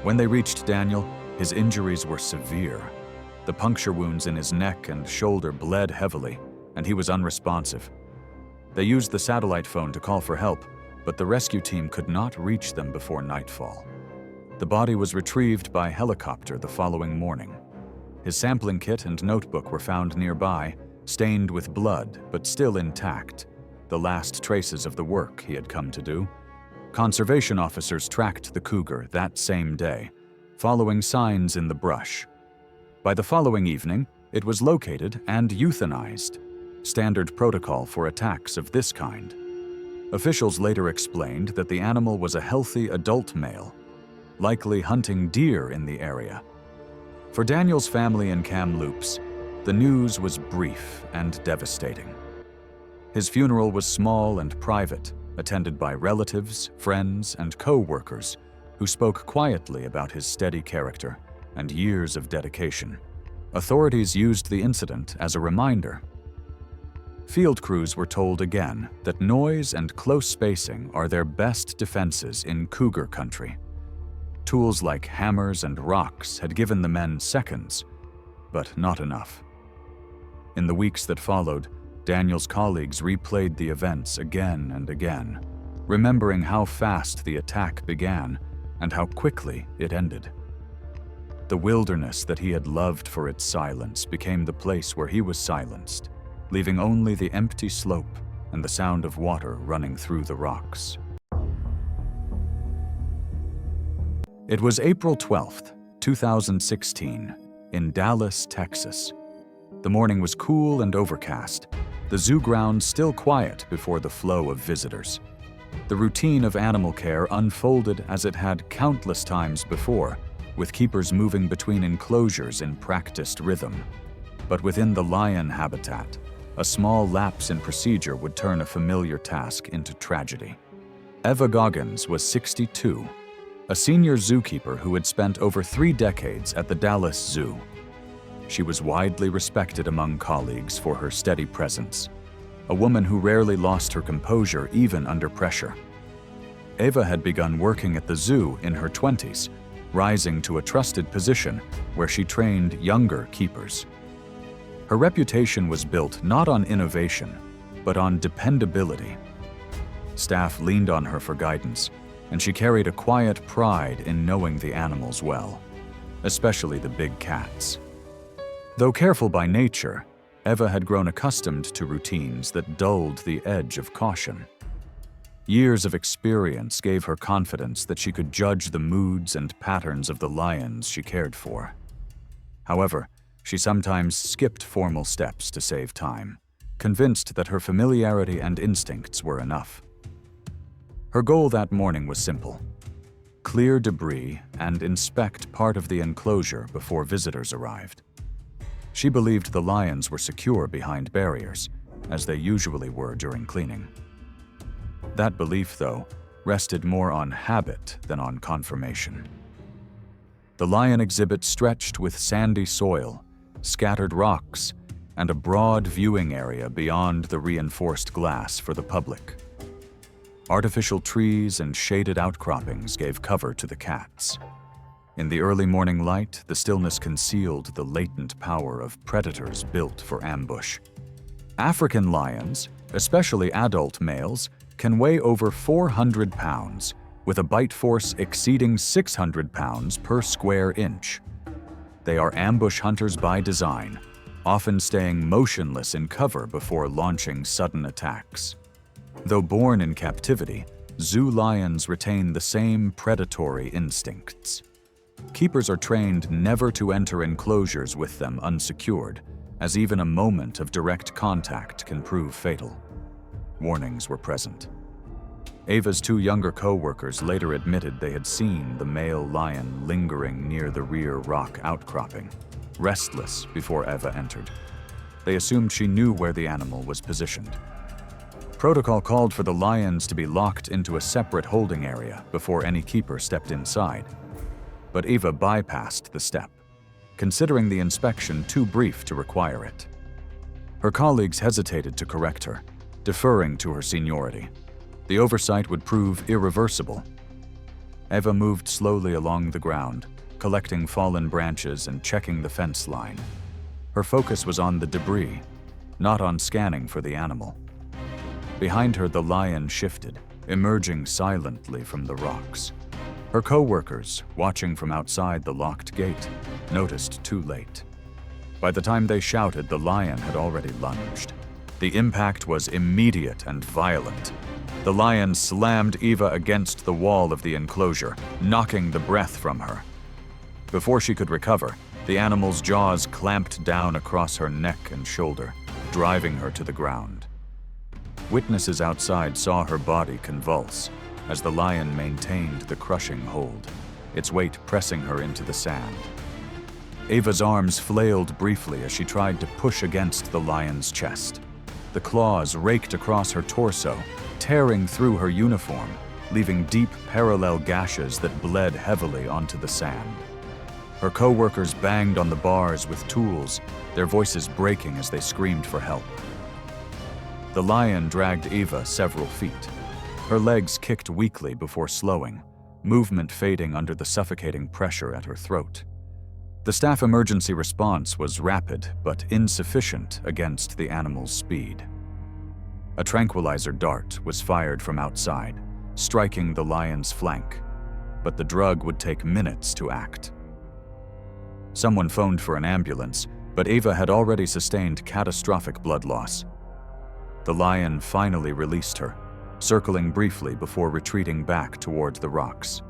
When they reached Daniel, his injuries were severe. The puncture wounds in his neck and shoulder bled heavily, and he was unresponsive. They used the satellite phone to call for help, but the rescue team could not reach them before nightfall. The body was retrieved by helicopter the following morning. His sampling kit and notebook were found nearby, stained with blood but still intact, the last traces of the work he had come to do. Conservation officers tracked the cougar that same day, following signs in the brush. By the following evening, it was located and euthanized, standard protocol for attacks of this kind. Officials later explained that the animal was a healthy adult male, likely hunting deer in the area. For Daniel's family in Kamloops, the news was brief and devastating. His funeral was small and private, attended by relatives, friends, and co-workers who spoke quietly about his steady character and years of dedication. Authorities used the incident as a reminder. Field crews were told again that noise and close spacing are their best defenses in cougar country. Tools like hammers and rocks had given the men seconds, but not enough. In the weeks that followed, Daniel's colleagues replayed the events again and again, remembering how fast the attack began and how quickly it ended. The wilderness that he had loved for its silence became the place where he was silenced, leaving only the empty slope and the sound of water running through the rocks. It was April 12th, 2016, in Dallas, Texas. The morning was cool and overcast, the zoo grounds still quiet before the flow of visitors. The routine of animal care unfolded as it had countless times before, with keepers moving between enclosures in practiced rhythm. But within the lion habitat, a small lapse in procedure would turn a familiar task into tragedy. Eva Goggins was 62, a senior zookeeper who had spent over 3 decades at the Dallas Zoo. She was widely respected among colleagues for her steady presence, a woman who rarely lost her composure even under pressure. Eva had begun working at the zoo in her 20s, rising to a trusted position where she trained younger keepers. Her reputation was built not on innovation, but on dependability. Staff leaned on her for guidance, and she carried a quiet pride in knowing the animals well, especially the big cats. Though careful by nature, Eva had grown accustomed to routines that dulled the edge of caution. Years of experience gave her confidence that she could judge the moods and patterns of the lions she cared for. However, she sometimes skipped formal steps to save time, convinced that her familiarity and instincts were enough. Her goal that morning was simple: clear debris and inspect part of the enclosure before visitors arrived. She believed the lions were secure behind barriers, as they usually were during cleaning. That belief, though, rested more on habit than on confirmation. The lion exhibit stretched with sandy soil, scattered rocks, and a broad viewing area beyond the reinforced glass for the public. Artificial trees and shaded outcroppings gave cover to the cats. In the early morning light, the stillness concealed the latent power of predators built for ambush. African lions, especially adult males, can weigh over 400 pounds, with a bite force exceeding 600 pounds per square inch. They are ambush hunters by design, often staying motionless in cover before launching sudden attacks. Though born in captivity, zoo lions retain the same predatory instincts. Keepers are trained never to enter enclosures with them unsecured, as even a moment of direct contact can prove fatal. Warnings were present. Eva's 2 younger co-workers later admitted they had seen the male lion lingering near the rear rock outcropping, restless before Eva entered. They assumed she knew where the animal was positioned. Protocol called for the lions to be locked into a separate holding area before any keeper stepped inside. But Eva bypassed the step, considering the inspection too brief to require it. Her colleagues hesitated to correct her, deferring to her seniority. The oversight would prove irreversible. Eva moved slowly along the ground, collecting fallen branches and checking the fence line. Her focus was on the debris, not on scanning for the animal. Behind her, the lion shifted, emerging silently from the rocks. Her co-workers, watching from outside the locked gate, noticed too late. By the time they shouted, the lion had already lunged. The impact was immediate and violent. The lion slammed Eva against the wall of the enclosure, knocking the breath from her. Before she could recover, the animal's jaws clamped down across her neck and shoulder, driving her to the ground. Witnesses outside saw her body convulse as the lion maintained the crushing hold, its weight pressing her into the sand. Eva's arms flailed briefly as she tried to push against the lion's chest. The claws raked across her torso, tearing through her uniform, leaving deep parallel gashes that bled heavily onto the sand. Her co-workers banged on the bars with tools, their voices breaking as they screamed for help. The lion dragged Eva several feet. Her legs kicked weakly before slowing, movement fading under the suffocating pressure at her throat. The staff emergency response was rapid but insufficient against the animal's speed. A tranquilizer dart was fired from outside, striking the lion's flank, but the drug would take minutes to act. Someone phoned for an ambulance, but Ava had already sustained catastrophic blood loss. The lion finally released her, circling briefly before retreating back toward the rocks.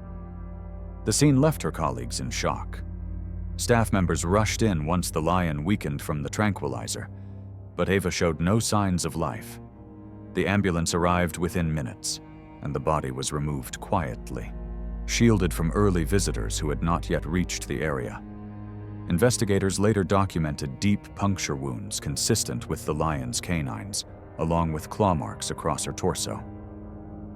The scene left her colleagues in shock. Staff members rushed in once the lion weakened from the tranquilizer, but Ava showed no signs of life. The ambulance arrived within minutes, and the body was removed quietly, shielded from early visitors who had not yet reached the area. Investigators later documented deep puncture wounds consistent with the lion's canines, along with claw marks across her torso.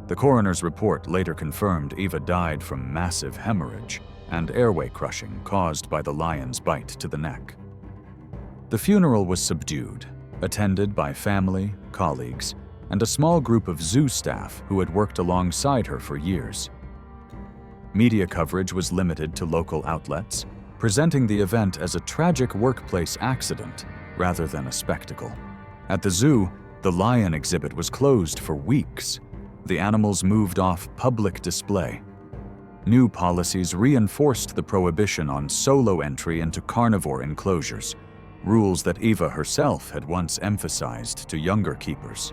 The coroner's report later confirmed Eva died from massive hemorrhage and airway crushing caused by the lion's bite to the neck. The funeral was subdued, attended by family, colleagues, and a small group of zoo staff who had worked alongside her for years. Media coverage was limited to local outlets, presenting the event as a tragic workplace accident rather than a spectacle. At the zoo, the lion exhibit was closed for weeks. The animals moved off public display. New policies reinforced the prohibition on solo entry into carnivore enclosures, rules that Eva herself had once emphasized to younger keepers.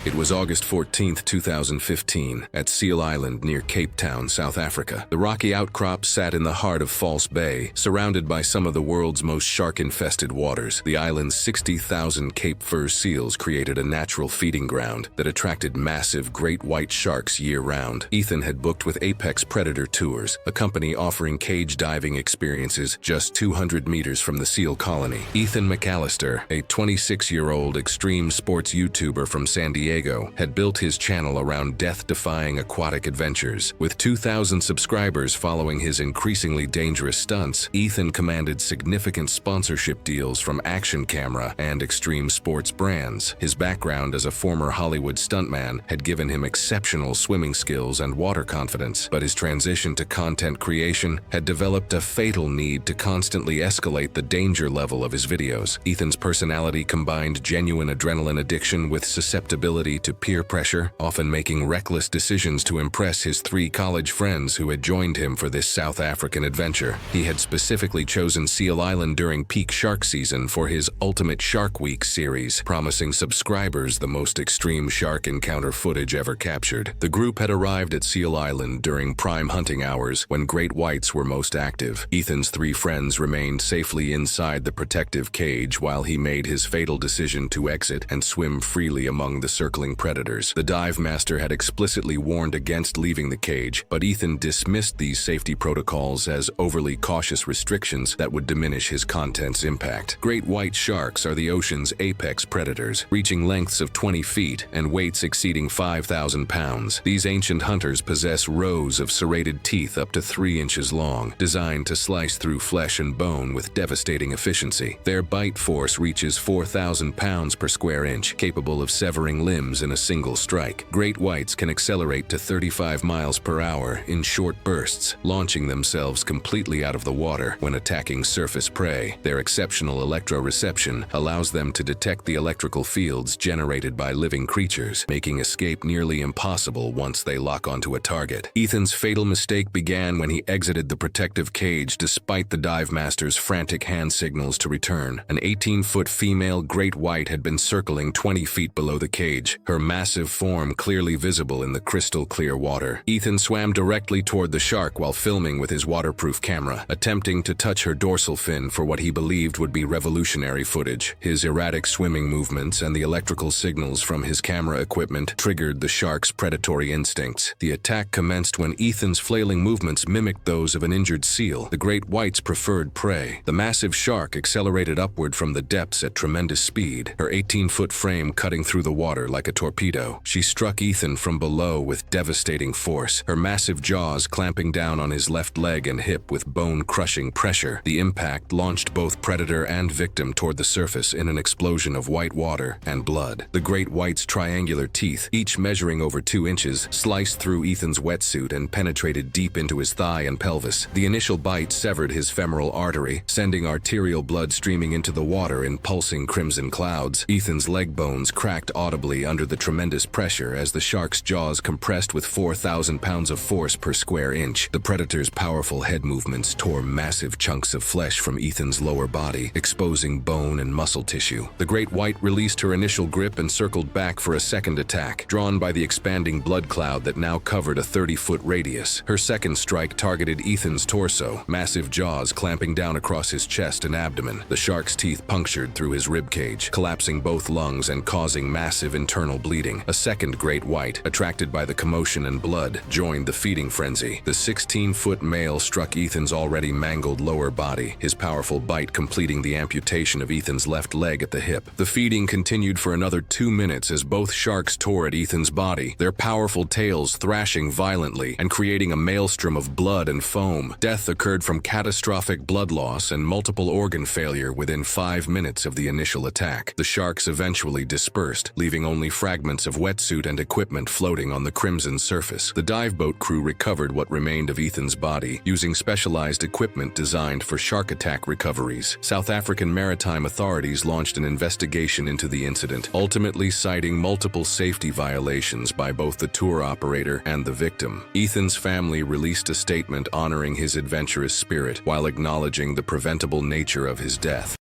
It was August 14, 2015, at Seal Island near Cape Town, South Africa. The rocky outcrop sat in the heart of False Bay, surrounded by some of the world's most shark-infested waters. The island's 60,000 Cape fur seals created a natural feeding ground that attracted massive great white sharks year-round. Ethan had booked with Apex Predator Tours, a company offering cage diving experiences just 200 meters from the seal colony. Ethan McAllister, a 26-year-old extreme sports YouTuber from San Diego, had built his channel around death-defying aquatic adventures. With 2,000 subscribers following his increasingly dangerous stunts, Ethan commanded significant sponsorship deals from action camera and extreme sports brands. His background as a former Hollywood stuntman had given him exceptional swimming skills and water confidence, but his transition to content creation had developed a fatal need to constantly escalate the danger level of his videos. Ethan's personality combined genuine adrenaline addiction with susceptibility to peer pressure, often making reckless decisions to impress his 3 college friends who had joined him for this South African adventure. He had specifically chosen Seal Island during peak shark season for his Ultimate Shark Week series, promising subscribers the most extreme shark encounter footage ever captured. The group had arrived at Seal Island during prime hunting hours when great whites were most active. Ethan's 3 friends remained safely inside the protective cage while he made his fatal decision to exit and swim freely among the circling predators. The dive master had explicitly warned against leaving the cage, but Ethan dismissed these safety protocols as overly cautious restrictions that would diminish his content's impact. Great white sharks are the ocean's apex predators, reaching lengths of 20 feet and weights exceeding 5,000 pounds. These ancient hunters possess rows of serrated teeth up to 3 inches long, designed to slice through flesh and bone with devastating efficiency. Their bite force reaches 4,000 pounds per square inch, capable of severing limbs in a single strike. Great whites can accelerate to 35 miles per hour in short bursts, launching themselves completely out of the water when attacking surface prey. Their exceptional electroreception allows them to detect the electrical fields generated by living creatures, making escape nearly impossible once they lock onto a target. Ethan's fatal mistake began when he exited the protective cage despite the dive master's frantic hand signals to return. An 18-foot female great white had been circling 20 feet below the cage, her massive form clearly visible in the crystal-clear water. Ethan swam directly toward the shark while filming with his waterproof camera, attempting to touch her dorsal fin for what he believed would be revolutionary footage. His erratic swimming movements and the electrical signals from his camera equipment triggered the shark's predatory instincts. The attack commenced when Ethan's flailing movements mimicked those of an injured seal, the great white's preferred prey. The massive shark accelerated upward from the depths at tremendous speed, her 18-foot frame cutting through the water like like a torpedo. She struck Ethan from below with devastating force, her massive jaws clamping down on his left leg and hip with bone-crushing pressure. The impact launched both predator and victim toward the surface in an explosion of white water and blood. The great white's triangular teeth, each measuring over 2 inches, sliced through Ethan's wetsuit and penetrated deep into his thigh and pelvis. The initial bite severed his femoral artery, sending arterial blood streaming into the water in pulsing crimson clouds. Ethan's leg bones cracked audibly under the tremendous pressure as the shark's jaws compressed with 4,000 pounds of force per square inch. The predator's powerful head movements tore massive chunks of flesh from Ethan's lower body, exposing bone and muscle tissue. The great white released her initial grip and circled back for a second attack, drawn by the expanding blood cloud that now covered a 30-foot radius. Her second strike targeted Ethan's torso, massive jaws clamping down across his chest and abdomen. The shark's teeth punctured through his ribcage, collapsing both lungs and causing massive internal bleeding. A second great white, attracted by the commotion and blood, joined the feeding frenzy. The 16-foot male struck Ethan's already mangled lower body, his powerful bite completing the amputation of Ethan's left leg at the hip. The feeding continued for another 2 minutes as both sharks tore at Ethan's body, their powerful tails thrashing violently and creating a maelstrom of blood and foam. Death occurred from catastrophic blood loss and multiple organ failure within 5 minutes of the initial attack. The sharks eventually dispersed, leaving only fragments of wetsuit and equipment floating on the crimson surface. The dive boat crew recovered what remained of Ethan's body, using specialized equipment designed for shark attack recoveries. South African maritime authorities launched an investigation into the incident, ultimately citing multiple safety violations by both the tour operator and the victim. Ethan's family released a statement honoring his adventurous spirit while acknowledging the preventable nature of his death.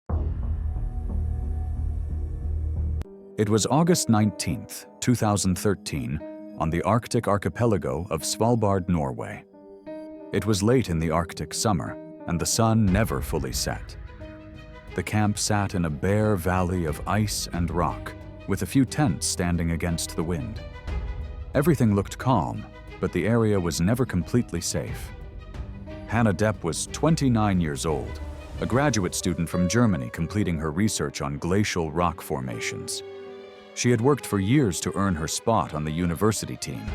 It was August 19, 2013, on the Arctic archipelago of Svalbard, Norway. It was late in the Arctic summer, and the sun never fully set. The camp sat in a bare valley of ice and rock, with a few tents standing against the wind. Everything looked calm, but the area was never completely safe. Hannah Depp was 29 years old, a graduate student from Germany completing her research on glacial rock formations. She had worked for years to earn her spot on the university team,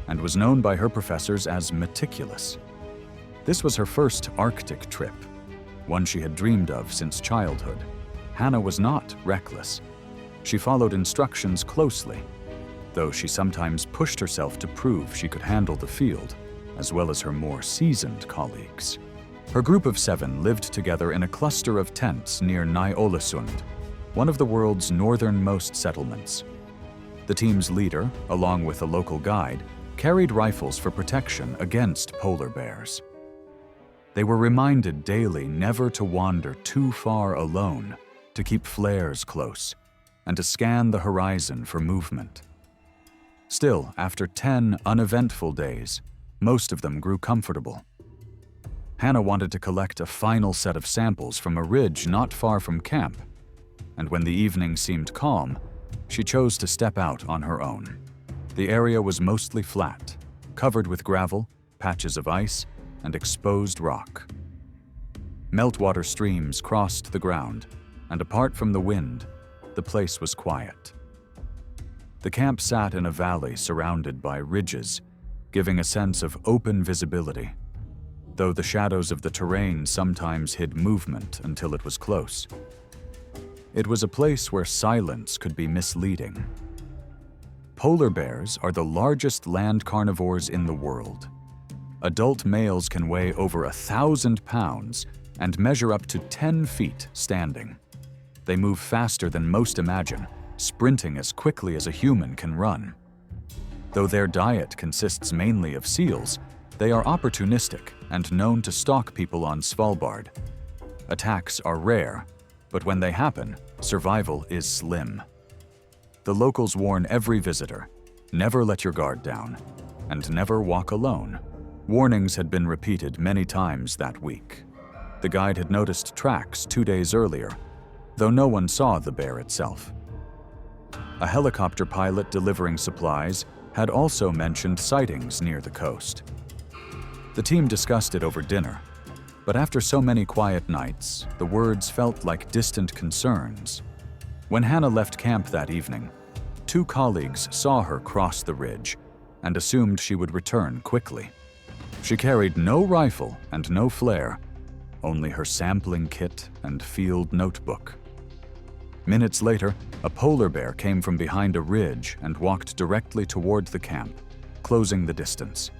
and was known by her professors as meticulous. This was her first Arctic trip, one she had dreamed of since childhood. Hannah was not reckless. She followed instructions closely, though she sometimes pushed herself to prove she could handle the field, as well as her more seasoned colleagues. Her group of 7 lived together in a cluster of tents near Ny-Ålesund, one of the world's northernmost settlements. The team's leader, along with a local guide, carried rifles for protection against polar bears. They were reminded daily never to wander too far alone, to keep flares close, and to scan the horizon for movement. Still, after 10 uneventful days, most of them grew comfortable. Hannah wanted to collect a final set of samples from a ridge not far from camp, and when the evening seemed calm, she chose to step out on her own. The area was mostly flat, covered with gravel, patches of ice, and exposed rock. Meltwater streams crossed the ground, and apart from the wind, the place was quiet. The camp sat in a valley surrounded by ridges, giving a sense of open visibility, though the shadows of the terrain sometimes hid movement until it was close. It was a place where silence could be misleading. Polar bears are the largest land carnivores in the world. Adult males can weigh over 1,000 pounds and measure up to 10 feet standing. They move faster than most imagine, sprinting as quickly as a human can run. Though their diet consists mainly of seals, they are opportunistic and known to stalk people on Svalbard. Attacks are rare, but when they happen, survival is slim. The locals warn every visitor, never let your guard down, and never walk alone. Warnings had been repeated many times that week. The guide had noticed tracks 2 days earlier, though no one saw the bear itself. A helicopter pilot delivering supplies had also mentioned sightings near the coast. The team discussed it over dinner, but after so many quiet nights, the words felt like distant concerns. When Hannah left camp that evening, 2 colleagues saw her cross the ridge and assumed she would return quickly. She carried no rifle and no flare, only her sampling kit and field notebook. Minutes later, a polar bear came from behind a ridge and walked directly toward the camp, closing the distance.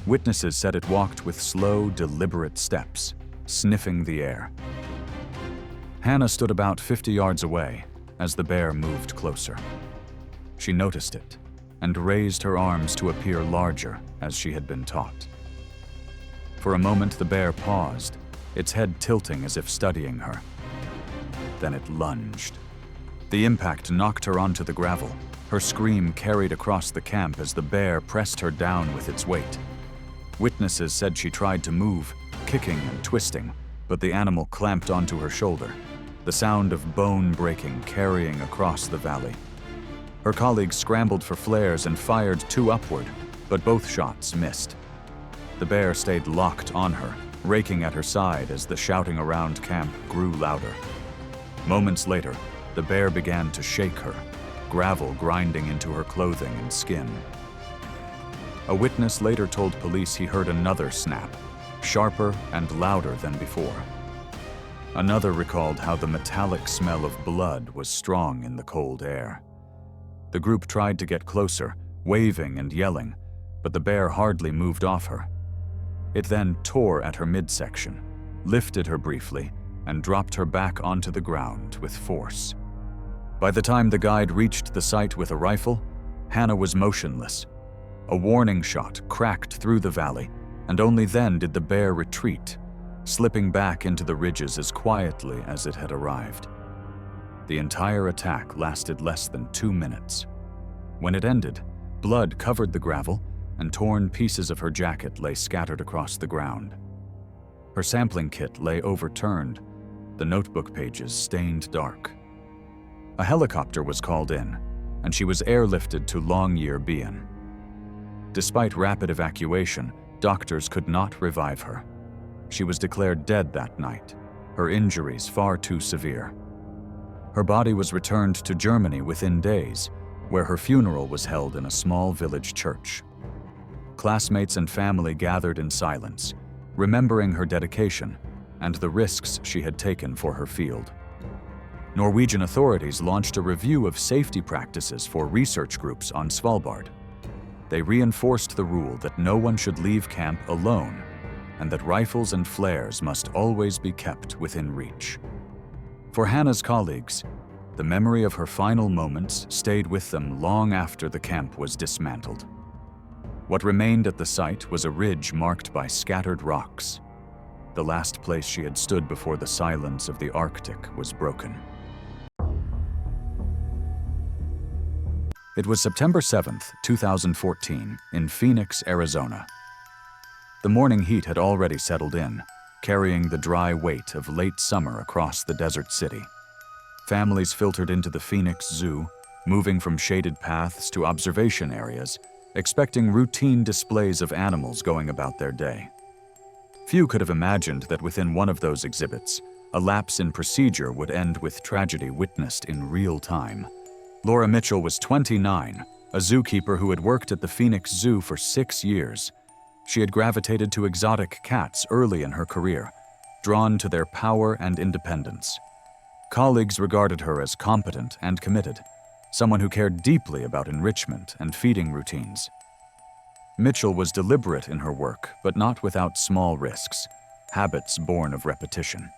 Witnesses said it walked with slow, deliberate steps, sniffing the air. Hannah stood about 50 yards away as the bear moved closer. She noticed it and raised her arms to appear larger as she had been taught. For a moment, the bear paused, its head tilting as if studying her. Then it lunged. The impact knocked her onto the gravel. Her scream carried across the camp as the bear pressed her down with its weight. Witnesses said she tried to move, kicking and twisting, but the animal clamped onto her shoulder, the sound of bone breaking carrying across the valley. Her colleagues scrambled for flares and fired 2 upward, but both shots missed. The bear stayed locked on her, raking at her side as the shouting around camp grew louder. Moments later, the bear began to shake her, gravel grinding into her clothing and skin. A witness later told police he heard another snap, sharper and louder than before. Another recalled how the metallic smell of blood was strong in the cold air. The group tried to get closer, waving and yelling, but the bear hardly moved off her. It then tore at her midsection, lifted her briefly, and dropped her back onto the ground with force. By the time the guide reached the site with a rifle, Hannah was motionless. A warning shot cracked through the valley, and only then did the bear retreat, slipping back into the ridges as quietly as it had arrived. The entire attack lasted less than 2 minutes. When it ended, blood covered the gravel, and torn pieces of her jacket lay scattered across the ground. Her sampling kit lay overturned, the notebook pages stained dark. A helicopter was called in, and she was airlifted to Longyearbyen. Despite rapid evacuation, doctors could not revive her. She was declared dead that night, her injuries far too severe. Her body was returned to Germany within days, where her funeral was held in a small village church. Classmates and family gathered in silence, remembering her dedication and the risks she had taken for her field. Norwegian authorities launched a review of safety practices for research groups on Svalbard. They reinforced the rule that no one should leave camp alone and that rifles and flares must always be kept within reach. For Hannah's colleagues, the memory of her final moments stayed with them long after the camp was dismantled. What remained at the site was a ridge marked by scattered rocks, the last place she had stood before the silence of the Arctic was broken. It was September 7th, 2014, in Phoenix, Arizona. The morning heat had already settled in, carrying the dry weight of late summer across the desert city. Families filtered into the Phoenix Zoo, moving from shaded paths to observation areas, expecting routine displays of animals going about their day. Few could have imagined that within one of those exhibits, a lapse in procedure would end with tragedy witnessed in real time. Laura Mitchell was 29, a zookeeper who had worked at the Phoenix Zoo for 6 years. She had gravitated to exotic cats early in her career, drawn to their power and independence. Colleagues regarded her as competent and committed, someone who cared deeply about enrichment and feeding routines. Mitchell was deliberate in her work, but not without small risks, habits born of repetition.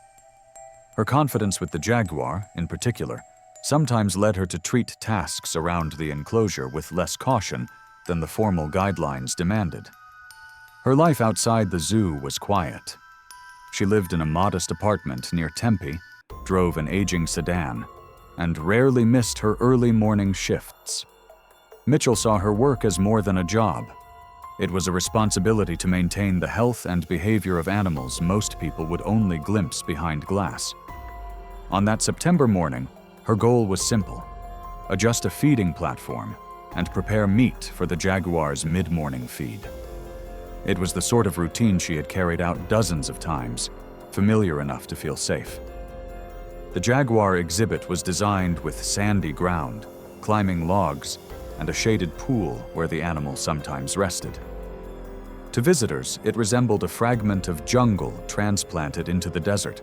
Her confidence with the jaguar, in particular, sometimes led her to treat tasks around the enclosure with less caution than the formal guidelines demanded. Her life outside the zoo was quiet. She lived in a modest apartment near Tempe, drove an aging sedan, and rarely missed her early morning shifts. Mitchell saw her work as more than a job. It was a responsibility to maintain the health and behavior of animals most people would only glimpse behind glass. On that September morning, her goal was simple: adjust a feeding platform and prepare meat for the jaguar's mid-morning feed. It was the sort of routine she had carried out dozens of times, familiar enough to feel safe. The jaguar exhibit was designed with sandy ground, climbing logs, and a shaded pool where the animal sometimes rested. To visitors, it resembled a fragment of jungle transplanted into the desert,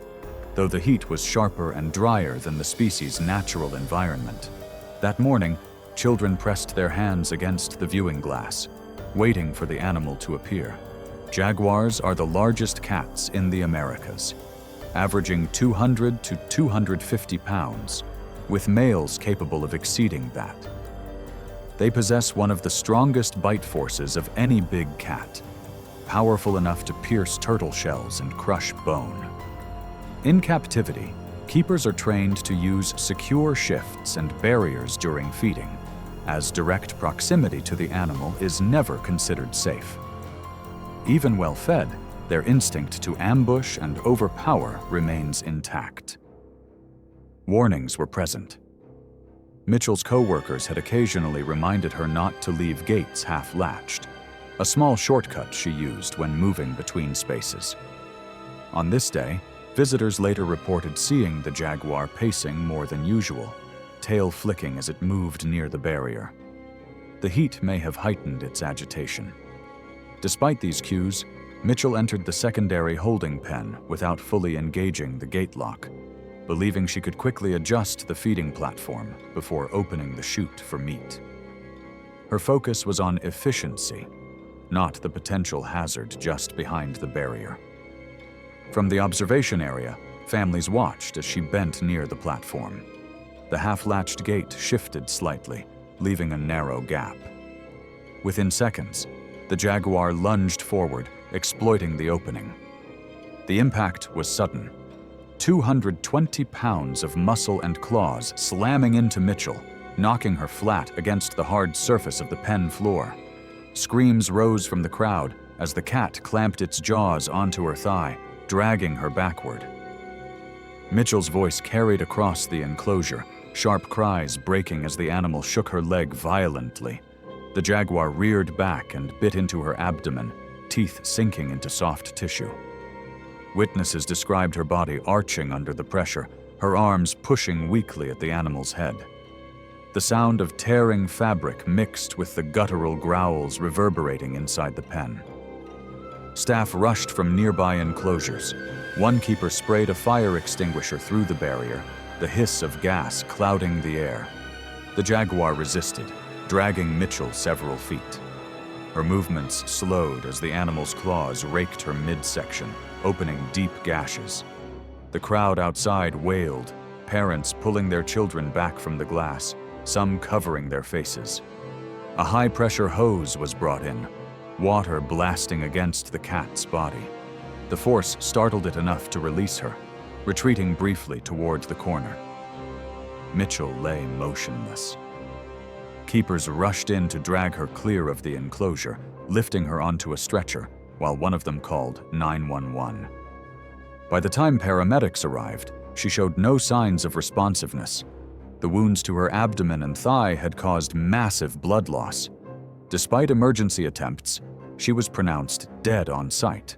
though the heat was sharper and drier than the species' natural environment. That morning, children pressed their hands against the viewing glass, waiting for the animal to appear. Jaguars are the largest cats in the Americas, averaging 200 to 250 pounds, with males capable of exceeding that. They possess one of the strongest bite forces of any big cat, powerful enough to pierce turtle shells and crush bone. In captivity, keepers are trained to use secure shifts and barriers during feeding, as direct proximity to the animal is never considered safe. Even well fed, their instinct to ambush and overpower remains intact. Warnings were present. Mitchell's co-workers had occasionally reminded her not to leave gates half-latched, a small shortcut she used when moving between spaces. On this day, visitors later reported seeing the jaguar pacing more than usual, tail flicking as it moved near the barrier. The heat may have heightened its agitation. Despite these cues, Mitchell entered the secondary holding pen without fully engaging the gate lock, believing she could quickly adjust the feeding platform before opening the chute for meat. Her focus was on efficiency, not the potential hazard just behind the barrier. From the observation area, families watched as she bent near the platform. The half-latched gate shifted slightly, leaving a narrow gap. Within seconds, the jaguar lunged forward, exploiting the opening. The impact was sudden. 220 pounds of muscle and claws slamming into Mitchell, knocking her flat against the hard surface of the pen floor. Screams rose from the crowd as the cat clamped its jaws onto her thigh, dragging her backward. Mitchell's voice carried across the enclosure, sharp cries breaking as the animal shook her leg violently. The jaguar reared back and bit into her abdomen, teeth sinking into soft tissue. Witnesses described her body arching under the pressure, her arms pushing weakly at the animal's head. The sound of tearing fabric mixed with the guttural growls reverberating inside the pen. Staff rushed from nearby enclosures. One keeper sprayed a fire extinguisher through the barrier, the hiss of gas clouding the air. The jaguar resisted, dragging Mitchell several feet. Her movements slowed as the animal's claws raked her midsection, opening deep gashes. The crowd outside wailed, parents pulling their children back from the glass, some covering their faces. A high-pressure hose was brought in, water blasting against the cat's body. The force startled it enough to release her, retreating briefly toward the corner. Mitchell lay motionless. Keepers rushed in to drag her clear of the enclosure, lifting her onto a stretcher, while one of them called 911. By the time paramedics arrived, she showed no signs of responsiveness. The wounds to her abdomen and thigh had caused massive blood loss. Despite emergency attempts, she was pronounced dead on sight.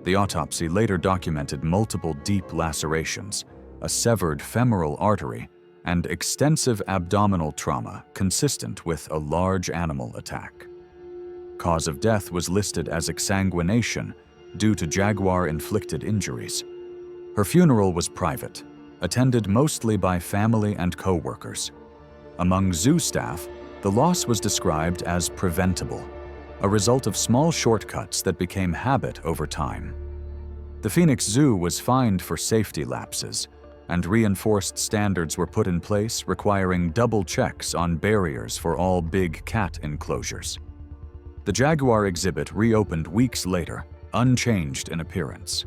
The autopsy later documented multiple deep lacerations, a severed femoral artery, and extensive abdominal trauma consistent with a large animal attack. Cause of death was listed as exsanguination due to jaguar-inflicted injuries. Her funeral was private, attended mostly by family and co-workers. Among zoo staff, the loss was described as preventable, a result of small shortcuts that became habit over time. The Phoenix Zoo was fined for safety lapses, and reinforced standards were put in place requiring double checks on barriers for all big cat enclosures. The jaguar exhibit reopened weeks later, unchanged in appearance.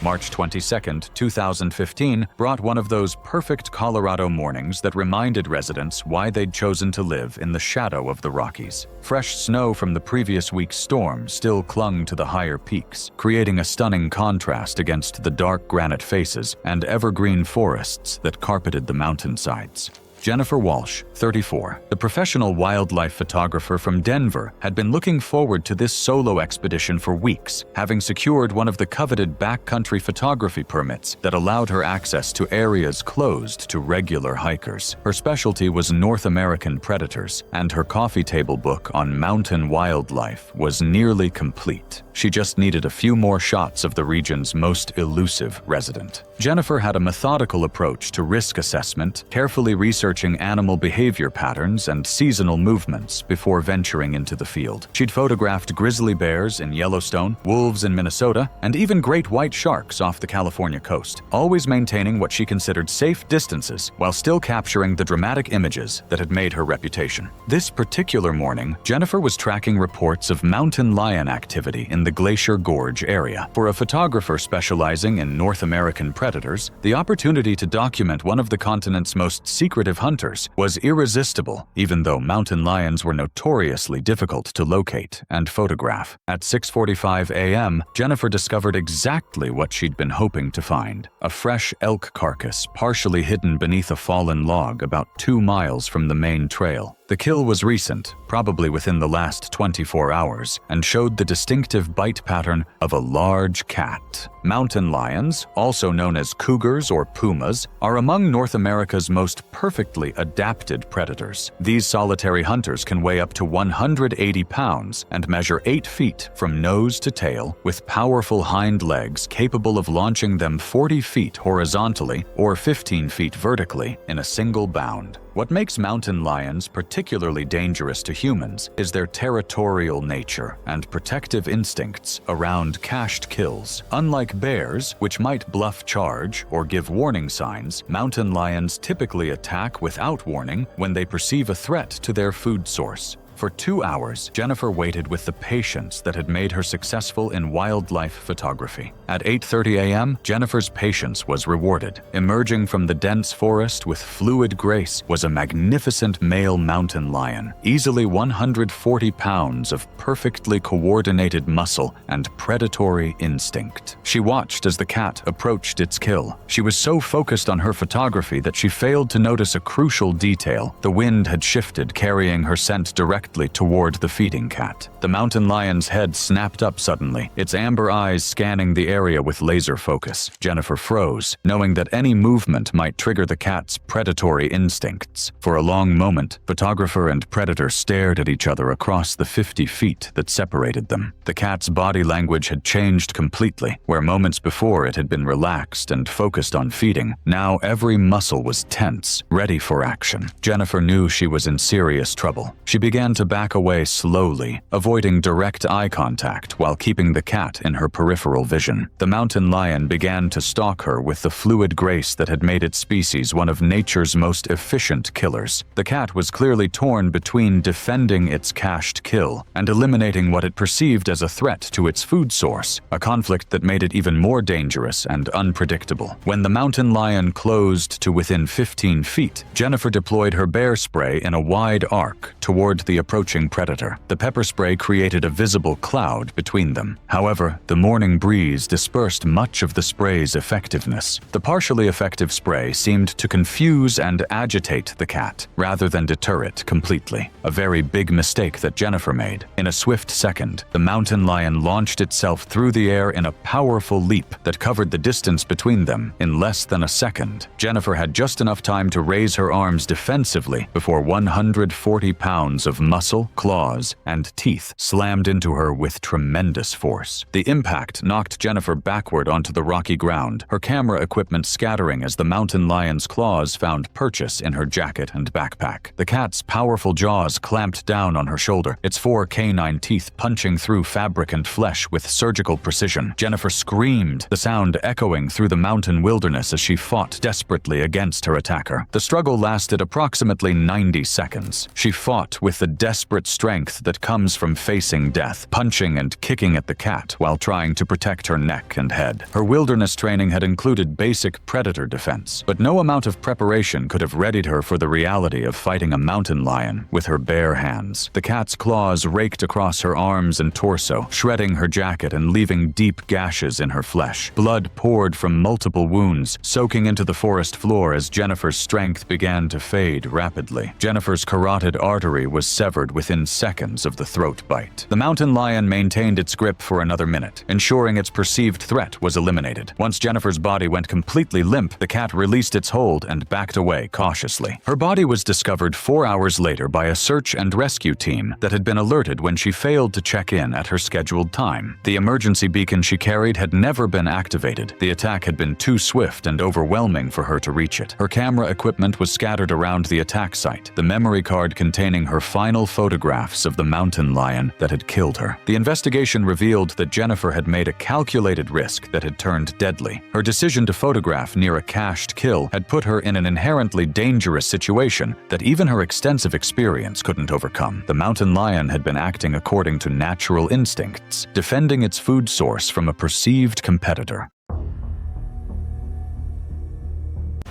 March 22, 2015 brought one of those perfect Colorado mornings that reminded residents why they'd chosen to live in the shadow of the Rockies. Fresh snow from the previous week's storm still clung to the higher peaks, creating a stunning contrast against the dark granite faces and evergreen forests that carpeted the mountainsides. Jennifer Walsh, 34, the professional wildlife photographer from Denver, had been looking forward to this solo expedition for weeks, having secured one of the coveted backcountry photography permits that allowed her access to areas closed to regular hikers. Her specialty was North American predators, and her coffee table book on mountain wildlife was nearly complete. She just needed a few more shots of the region's most elusive resident. Jennifer had a methodical approach to risk assessment, carefully researching animal behavior patterns and seasonal movements before venturing into the field. She'd photographed grizzly bears in Yellowstone, wolves in Minnesota, and even great white sharks off the California coast, always maintaining what she considered safe distances while still capturing the dramatic images that had made her reputation. This particular morning, Jennifer was tracking reports of mountain lion activity in the Glacier Gorge area. For a photographer specializing in North American predators, the opportunity to document one of the continent's most secretive hunters was irresistible, even though mountain lions were notoriously difficult to locate and photograph. At 6:45 a.m., Jennifer discovered exactly what she'd been hoping to find: a fresh elk carcass partially hidden beneath a fallen log about 2 miles from the main trail. The kill was recent, probably within the last 24 hours, and showed the distinctive bite pattern of a large cat. Mountain lions, also known as cougars or pumas, are among North America's most perfectly adapted predators. These solitary hunters can weigh up to 180 pounds and measure 8 feet from nose to tail, with powerful hind legs capable of launching them 40 feet horizontally or 15 feet vertically in a single bound. What makes mountain lions particularly dangerous to humans is their territorial nature and protective instincts around cached kills. Unlike bears, which might bluff charge or give warning signs, mountain lions typically attack without warning when they perceive a threat to their food source. For 2 hours, Jennifer waited with the patience that had made her successful in wildlife photography. At 8:30 a.m., Jennifer's patience was rewarded. Emerging from the dense forest with fluid grace was a magnificent male mountain lion, easily 140 pounds of perfectly coordinated muscle and predatory instinct. She watched as the cat approached its kill. She was so focused on her photography that she failed to notice a crucial detail. The wind had shifted, carrying her scent directly toward the feeding cat. The mountain lion's head snapped up suddenly, its amber eyes scanning the area with laser focus. Jennifer froze, knowing that any movement might trigger the cat's predatory instincts. For a long moment, photographer and predator stared at each other across the 50 feet that separated them. The cat's body language had changed completely. Where moments before it had been relaxed and focused on feeding, now every muscle was tense, ready for action. Jennifer knew she was in serious trouble. She began to back away slowly, avoiding direct eye contact while keeping the cat in her peripheral vision. The mountain lion began to stalk her with the fluid grace that had made its species one of nature's most efficient killers. The cat was clearly torn between defending its cached kill and eliminating what it perceived as a threat to its food source, a conflict that made it even more dangerous and unpredictable. When the mountain lion closed to within 15 feet, Jennifer deployed her bear spray in a wide arc toward the approaching predator. The pepper spray created a visible cloud between them. However, the morning breeze dispersed much of the spray's effectiveness. The partially effective spray seemed to confuse and agitate the cat, rather than deter it completely. A very big mistake that Jennifer made. In a swift second, the mountain lion launched itself through the air in a powerful leap that covered the distance between them in less than a second. Jennifer had just enough time to raise her arms defensively before 140 pounds of muscle, claws, and teeth slammed into her with tremendous force. The impact knocked Jennifer backward onto the rocky ground, her camera equipment scattering as the mountain lion's claws found purchase in her jacket and backpack. The cat's powerful jaws clamped down on her shoulder, its 4 canine teeth punching through fabric and flesh with surgical precision. Jennifer screamed, the sound echoing through the mountain wilderness as she fought desperately against her attacker. The struggle lasted approximately 90 seconds. She fought with the desperate strength that comes from facing death, punching and kicking at the cat while trying to protect her neck and head. Her wilderness training had included basic predator defense, but no amount of preparation could have readied her for the reality of fighting a mountain lion with her bare hands. The cat's claws raked across her arms and torso, shredding her jacket and leaving deep gashes in her flesh. Blood poured from multiple wounds, soaking into the forest floor as Jennifer's strength began to fade rapidly. Jennifer's carotid artery was severed within seconds of the throat bite. The mountain lion maintained its grip for another minute, ensuring its perceived threat was eliminated. Once Jennifer's body went completely limp, the cat released its hold and backed away cautiously. Her body was discovered 4 hours later by a search and rescue team that had been alerted when she failed to check in at her scheduled time. The emergency beacon she carried had never been activated. The attack had been too swift and overwhelming for her to reach it. Her camera equipment was scattered around the attack site, the memory card containing her final photographs of the mountain lion that had killed her. The investigation revealed that Jennifer had made a calculated risk that had turned deadly. Her decision to photograph near a cached kill had put her in an inherently dangerous situation that even her extensive experience couldn't overcome. The mountain lion had been acting according to natural instincts, defending its food source from a perceived competitor.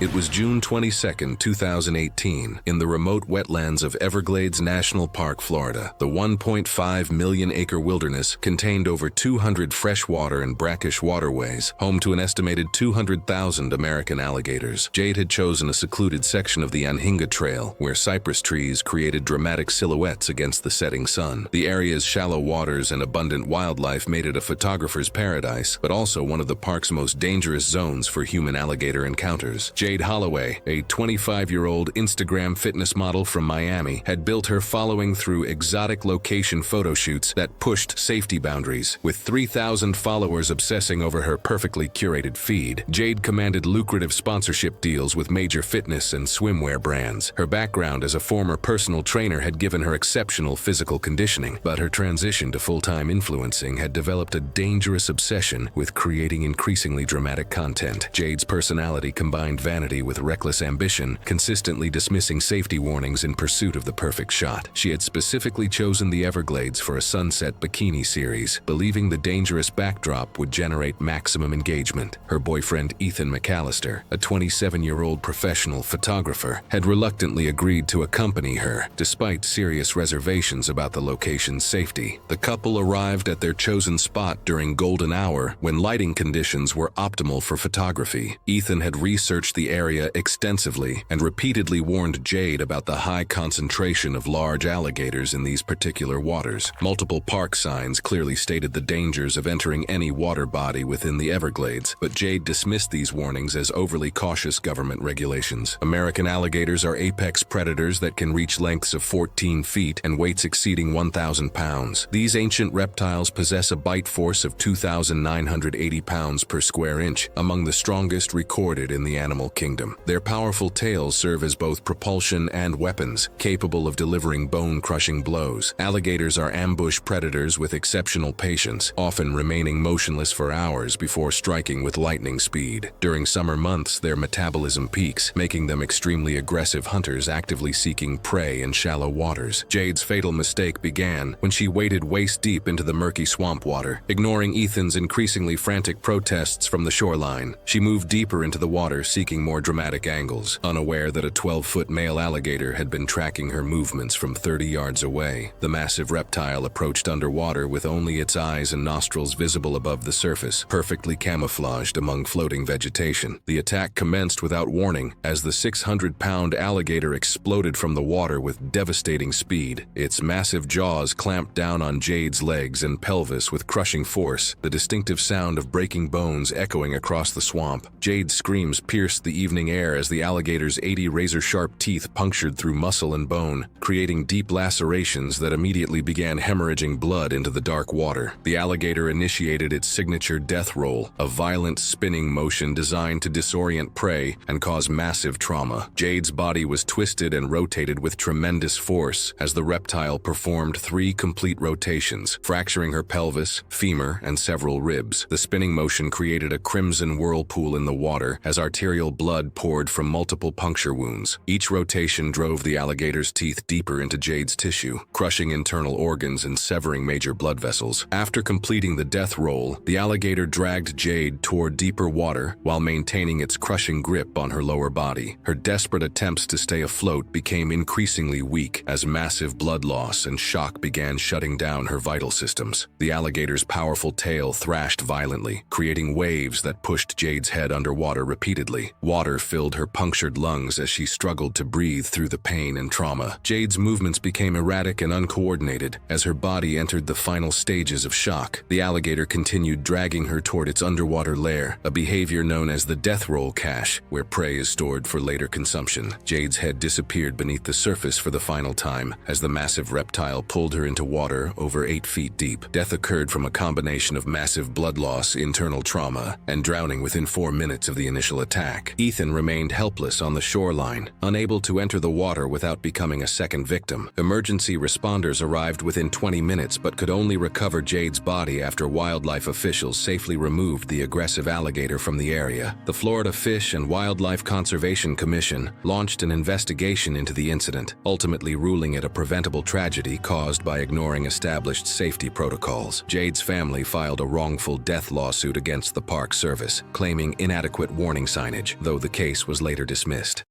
It was June 22, 2018, in the remote wetlands of Everglades National Park, Florida. The 1.5 million acre wilderness contained over 200 freshwater and brackish waterways, home to an estimated 200,000 American alligators. Jade had chosen a secluded section of the Anhinga Trail, where cypress trees created dramatic silhouettes against the setting sun. The area's shallow waters and abundant wildlife made it a photographer's paradise, but also one of the park's most dangerous zones for human alligator encounters. Jade Holloway, a 25-year-old Instagram fitness model from Miami, had built her following through exotic location photo shoots that pushed safety boundaries. With 3,000 followers obsessing over her perfectly curated feed, Jade commanded lucrative sponsorship deals with major fitness and swimwear brands. Her background as a former personal trainer had given her exceptional physical conditioning, but her transition to full-time influencing had developed a dangerous obsession with creating increasingly dramatic content. Jade's personality combined vanity with reckless ambition, consistently dismissing safety warnings in pursuit of the perfect shot. She had specifically chosen the Everglades for a sunset bikini series, believing the dangerous backdrop would generate maximum engagement. Her boyfriend Ethan McAllister, a 27-year-old professional photographer, had reluctantly agreed to accompany her, despite serious reservations about the location's safety. The couple arrived at their chosen spot during golden hour when lighting conditions were optimal for photography. Ethan had researched the area extensively and repeatedly warned Jade about the high concentration of large alligators in these particular waters. Multiple park signs clearly stated the dangers of entering any water body within the Everglades, but Jade dismissed these warnings as overly cautious government regulations. American alligators are apex predators that can reach lengths of 14 feet and weights exceeding 1,000 pounds. These ancient reptiles possess a bite force of 2,980 pounds per square inch, among the strongest recorded in the animal kingdom. Their powerful tails serve as both propulsion and weapons, capable of delivering bone-crushing blows. Alligators are ambush predators with exceptional patience, often remaining motionless for hours before striking with lightning speed. During summer months, their metabolism peaks, making them extremely aggressive hunters actively seeking prey in shallow waters. Jade's fatal mistake began when she waded waist-deep into the murky swamp water. Ignoring Ethan's increasingly frantic protests from the shoreline, she moved deeper into the water, seeking more dramatic angles, unaware that a 12-foot male alligator had been tracking her movements from 30 yards away. The massive reptile approached underwater with only its eyes and nostrils visible above the surface, perfectly camouflaged among floating vegetation. The attack commenced without warning as the 600-pound alligator exploded from the water with devastating speed. Its massive jaws clamped down on Jade's legs and pelvis with crushing force, the distinctive sound of breaking bones echoing across the swamp. Jade's screams pierced the evening air as the alligator's 80 razor-sharp teeth punctured through muscle and bone, creating deep lacerations that immediately began hemorrhaging blood into the dark water. The alligator initiated its signature death roll, a violent spinning motion designed to disorient prey and cause massive trauma. Jade's body was twisted and rotated with tremendous force as the reptile performed 3 complete rotations, fracturing her pelvis, femur, and several ribs. The spinning motion created a crimson whirlpool in the water as arterial blood poured from multiple puncture wounds. Each rotation drove the alligator's teeth deeper into Jade's tissue, crushing internal organs and severing major blood vessels. After completing the death roll, the alligator dragged Jade toward deeper water while maintaining its crushing grip on her lower body. Her desperate attempts to stay afloat became increasingly weak as massive blood loss and shock began shutting down her vital systems. The alligator's powerful tail thrashed violently, creating waves that pushed Jade's head underwater repeatedly. Water filled her punctured lungs as she struggled to breathe through the pain and trauma. Jade's movements became erratic and uncoordinated as her body entered the final stages of shock. The alligator continued dragging her toward its underwater lair, a behavior known as the death roll cache, where prey is stored for later consumption. Jade's head disappeared beneath the surface for the final time as the massive reptile pulled her into water over 8 feet deep. Death occurred from a combination of massive blood loss, internal trauma, and drowning within 4 minutes of the initial attack. Ethan remained helpless on the shoreline, unable to enter the water without becoming a second victim. Emergency responders arrived within 20 minutes but could only recover Jade's body after wildlife officials safely removed the aggressive alligator from the area. The Florida Fish and Wildlife Conservation Commission launched an investigation into the incident, ultimately ruling it a preventable tragedy caused by ignoring established safety protocols. Jade's family filed a wrongful death lawsuit against the Park Service, claiming inadequate warning signage, though the case was later dismissed.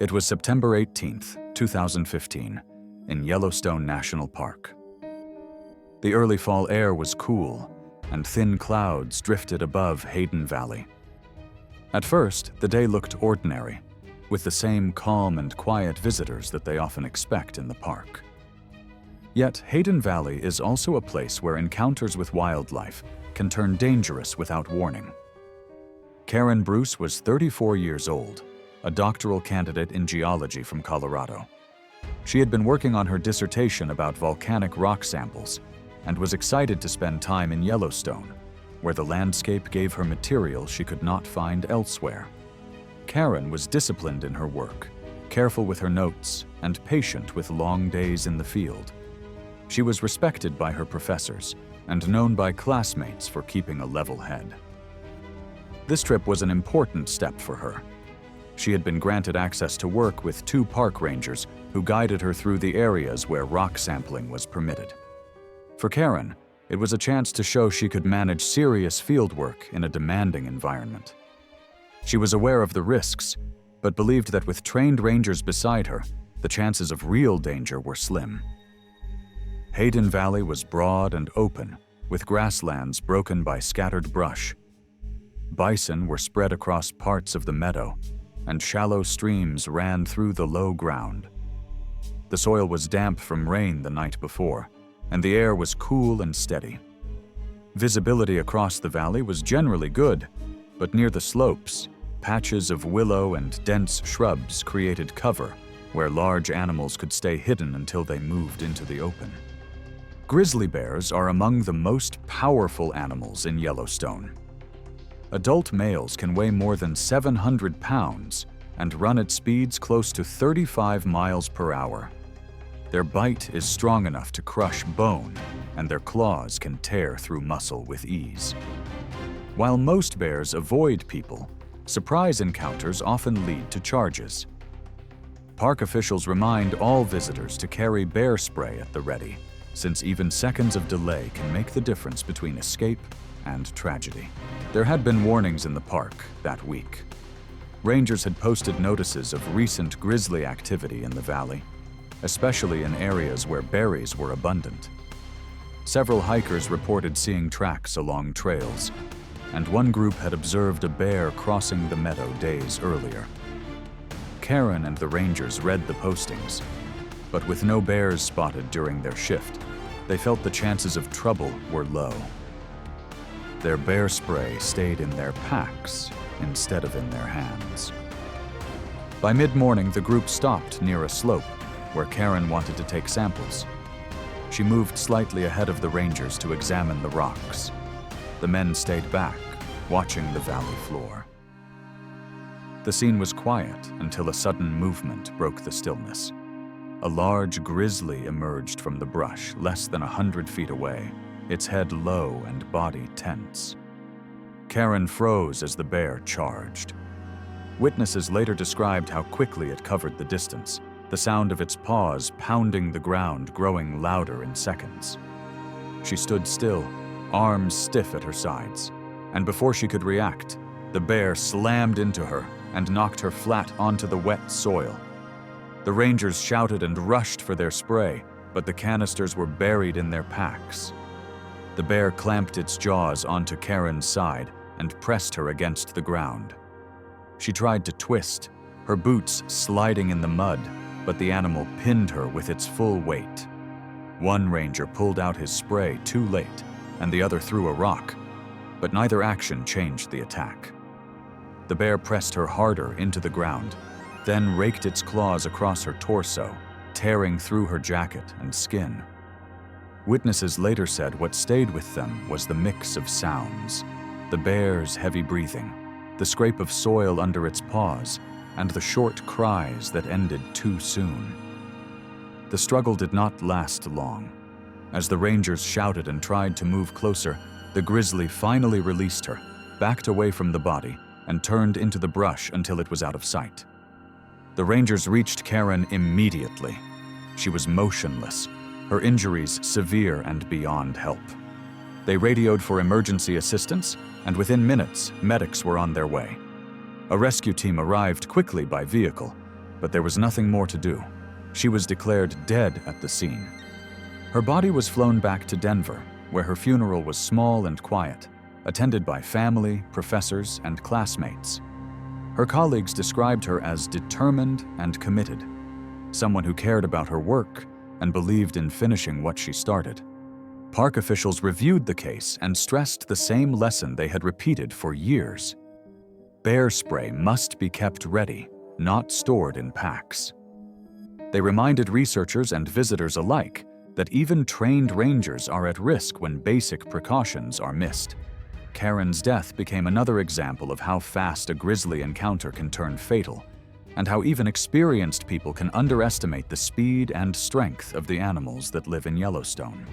It was September 18th, 2015, in Yellowstone National Park. The early fall air was cool, and thin clouds drifted above Hayden Valley. At first, the day looked ordinary, with the same calm and quiet visitors that they often expect in the park. Yet, Hayden Valley is also a place where encounters with wildlife can turn dangerous without warning. Karen Bruce was 34 years old, a doctoral candidate in geology from Colorado. She had been working on her dissertation about volcanic rock samples and was excited to spend time in Yellowstone, where the landscape gave her material she could not find elsewhere. Karen was disciplined in her work, careful with her notes, and patient with long days in the field. She was respected by her professors and known by classmates for keeping a level head. This trip was an important step for her. She had been granted access to work with 2 park rangers who guided her through the areas where rock sampling was permitted. For Karen, it was a chance to show she could manage serious fieldwork in a demanding environment. She was aware of the risks, but believed that with trained rangers beside her, the chances of real danger were slim. Hayden Valley was broad and open, with grasslands broken by scattered brush. Bison were spread across parts of the meadow, and shallow streams ran through the low ground. The soil was damp from rain the night before, and the air was cool and steady. Visibility across the valley was generally good, but near the slopes, patches of willow and dense shrubs created cover where large animals could stay hidden until they moved into the open. Grizzly bears are among the most powerful animals in Yellowstone. Adult males can weigh more than 700 pounds and run at speeds close to 35 miles per hour. Their bite is strong enough to crush bone, and their claws can tear through muscle with ease. While most bears avoid people, surprise encounters often lead to charges. Park officials remind all visitors to carry bear spray at the ready, since even seconds of delay can make the difference between escape and tragedy. There had been warnings in the park that week. Rangers had posted notices of recent grizzly activity in the valley, especially in areas where berries were abundant. Several hikers reported seeing tracks along trails, and one group had observed a bear crossing the meadow days earlier. Karen and the rangers read the postings, but with no bears spotted during their shift, they felt the chances of trouble were low. Their bear spray stayed in their packs instead of in their hands. By mid-morning, the group stopped near a slope where Karen wanted to take samples. She moved slightly ahead of the rangers to examine the rocks. The men stayed back, watching the valley floor. The scene was quiet until a sudden movement broke the stillness. A large grizzly emerged from the brush less than 100 feet away, its head low and body tense. Karen froze as the bear charged. Witnesses later described how quickly it covered the distance, the sound of its paws pounding the ground growing louder in seconds. She stood still, arms stiff at her sides, and before she could react, the bear slammed into her and knocked her flat onto the wet soil. The rangers shouted and rushed for their spray, but the canisters were buried in their packs. The bear clamped its jaws onto Karen's side and pressed her against the ground. She tried to twist, her boots sliding in the mud, but the animal pinned her with its full weight. One ranger pulled out his spray too late, and the other threw a rock, but neither action changed the attack. The bear pressed her harder into the ground, then raked its claws across her torso, tearing through her jacket and skin. Witnesses later said what stayed with them was the mix of sounds: the bear's heavy breathing, the scrape of soil under its paws, and the short cries that ended too soon. The struggle did not last long. As the rangers shouted and tried to move closer, the grizzly finally released her, backed away from the body, and turned into the brush until it was out of sight. The rangers reached Karen immediately. She was motionless, her injuries severe and beyond help. They radioed for emergency assistance, and within minutes, medics were on their way. A rescue team arrived quickly by vehicle, but there was nothing more to do. She was declared dead at the scene. Her body was flown back to Denver, where her funeral was small and quiet, attended by family, professors, and classmates. Her colleagues described her as determined and committed, someone who cared about her work and believed in finishing what she started. Park officials reviewed the case and stressed the same lesson they had repeated for years. Bear spray must be kept ready, not stored in packs. They reminded researchers and visitors alike that even trained rangers are at risk when basic precautions are missed. Karen's death became another example of how fast a grizzly encounter can turn fatal, and how even experienced people can underestimate the speed and strength of the animals that live in Yellowstone.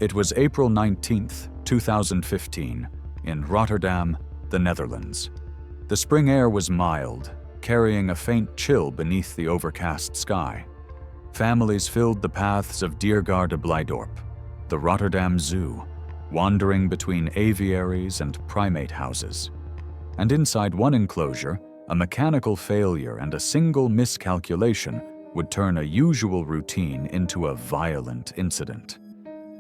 It was April 19, 2015, in Rotterdam, the Netherlands. The spring air was mild, carrying a faint chill beneath the overcast sky. Families filled the paths of Diergaarde Blijdorp, the Rotterdam Zoo, wandering between aviaries and primate houses. And inside one enclosure, a mechanical failure and a single miscalculation would turn a usual routine into a violent incident.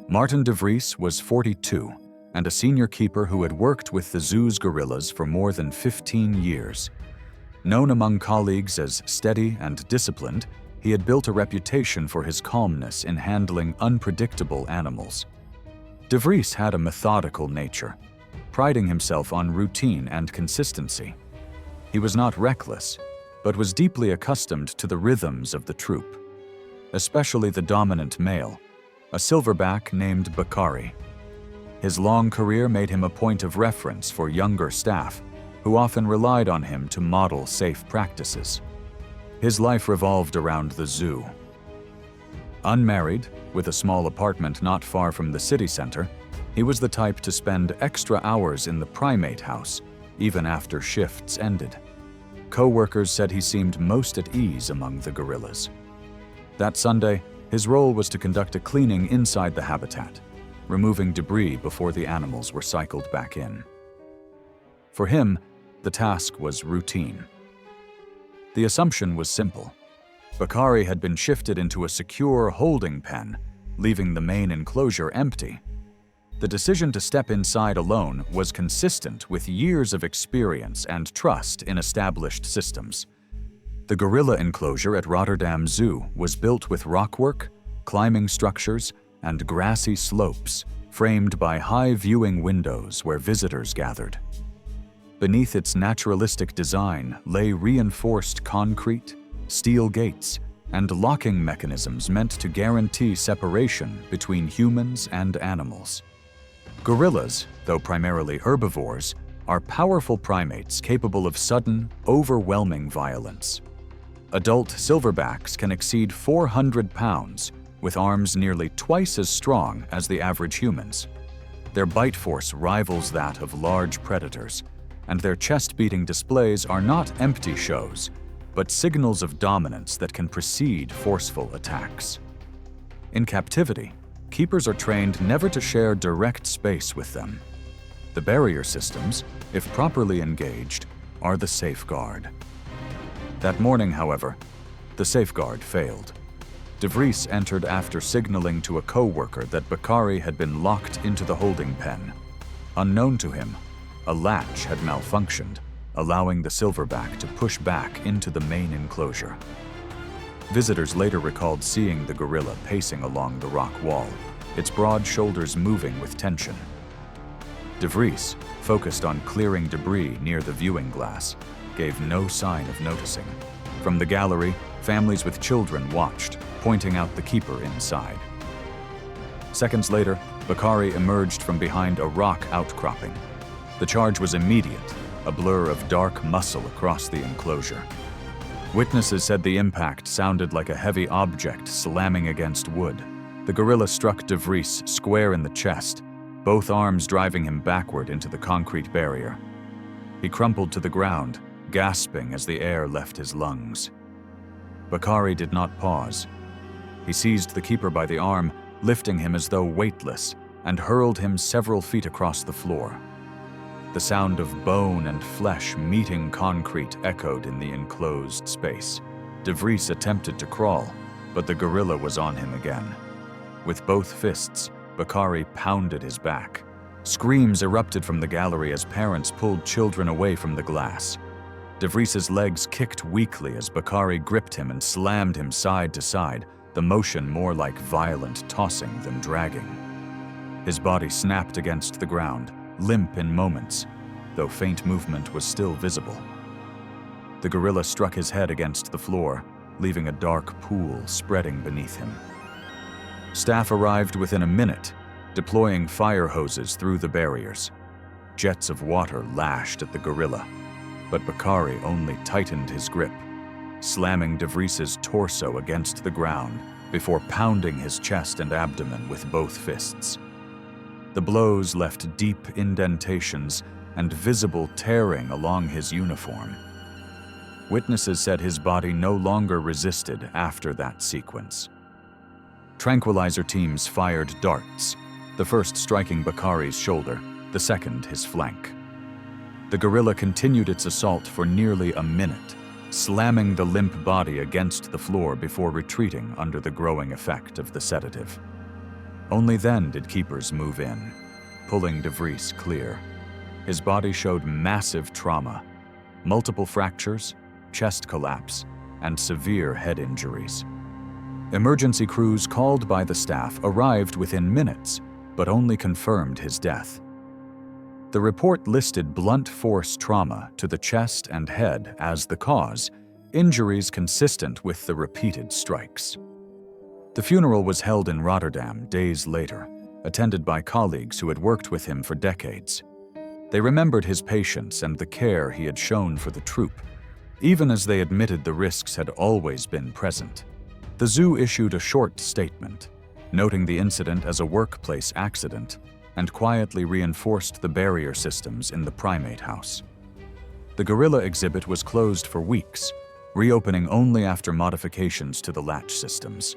Martin de Vries was 42 and a senior keeper who had worked with the zoo's gorillas for more than 15 years. Known among colleagues as steady and disciplined, he had built a reputation for his calmness in handling unpredictable animals. De Vries had a methodical nature, priding himself on routine and consistency. He was not reckless, but was deeply accustomed to the rhythms of the troop, especially the dominant male, a silverback named Bakari. His long career made him a point of reference for younger staff, who often relied on him to model safe practices. His life revolved around the zoo. Unmarried, with a small apartment not far from the city center, he was the type to spend extra hours in the primate house, even after shifts ended. Co-workers said he seemed most at ease among the gorillas. That Sunday, his role was to conduct a cleaning inside the habitat, removing debris before the animals were cycled back in. For him, the task was routine. The assumption was simple. Bakari had been shifted into a secure holding pen, leaving the main enclosure empty. The decision to step inside alone was consistent with years of experience and trust in established systems. The gorilla enclosure at Rotterdam Zoo was built with rockwork, climbing structures, and grassy slopes, framed by high viewing windows where visitors gathered. Beneath its naturalistic design lay reinforced concrete, steel gates, and locking mechanisms meant to guarantee separation between humans and animals. Gorillas, though primarily herbivores, are powerful primates capable of sudden, overwhelming violence. Adult silverbacks can exceed 400 pounds, with arms nearly twice as strong as the average humans. Their bite force rivals that of large predators, and their chest-beating displays are not empty shows, but signals of dominance that can precede forceful attacks. In captivity, keepers are trained never to share direct space with them. The barrier systems, if properly engaged, are the safeguard. That morning, however, the safeguard failed. De Vries entered after signaling to a co-worker that Bakari had been locked into the holding pen. Unknown to him, a latch had malfunctioned, allowing the silverback to push back into the main enclosure. Visitors later recalled seeing the gorilla pacing along the rock wall, its broad shoulders moving with tension. De Vries, focused on clearing debris near the viewing glass, gave no sign of noticing. From the gallery, families with children watched, pointing out the keeper inside. Seconds later, Bakari emerged from behind a rock outcropping. The charge was immediate, a blur of dark muscle across the enclosure. Witnesses said the impact sounded like a heavy object slamming against wood. The gorilla struck De Vries square in the chest, both arms driving him backward into the concrete barrier. He crumpled to the ground, gasping as the air left his lungs. Bakari did not pause. He seized the keeper by the arm, lifting him as though weightless, and hurled him several feet across the floor. The sound of bone and flesh meeting concrete echoed in the enclosed space. De Vries attempted to crawl, but the gorilla was on him again. With both fists, Bakari pounded his back. Screams erupted from the gallery as parents pulled children away from the glass. De Vries's legs kicked weakly as Bakari gripped him and slammed him side to side, the motion more like violent tossing than dragging. His body snapped against the ground, limp in moments, though faint movement was still visible. The gorilla struck his head against the floor, leaving a dark pool spreading beneath him. Staff arrived within a minute, deploying fire hoses through the barriers. Jets of water lashed at the gorilla, but Bakari only tightened his grip, slamming De Vries's torso against the ground before pounding his chest and abdomen with both fists. The blows left deep indentations and visible tearing along his uniform. Witnesses said his body no longer resisted after that sequence. Tranquilizer teams fired darts, the first striking Bakari's shoulder, the second his flank. The gorilla continued its assault for nearly a minute, slamming the limp body against the floor before retreating under the growing effect of the sedative. Only then did keepers move in, pulling De Vries clear. His body showed massive trauma, multiple fractures, chest collapse, and severe head injuries. Emergency crews called by the staff arrived within minutes, but only confirmed his death. The report listed blunt force trauma to the chest and head as the cause, injuries consistent with the repeated strikes. The funeral was held in Rotterdam days later, attended by colleagues who had worked with him for decades. They remembered his patience and the care he had shown for the troop, even as they admitted the risks had always been present. The zoo issued a short statement, noting the incident as a workplace accident, and quietly reinforced the barrier systems in the primate house. The gorilla exhibit was closed for weeks, reopening only after modifications to the latch systems.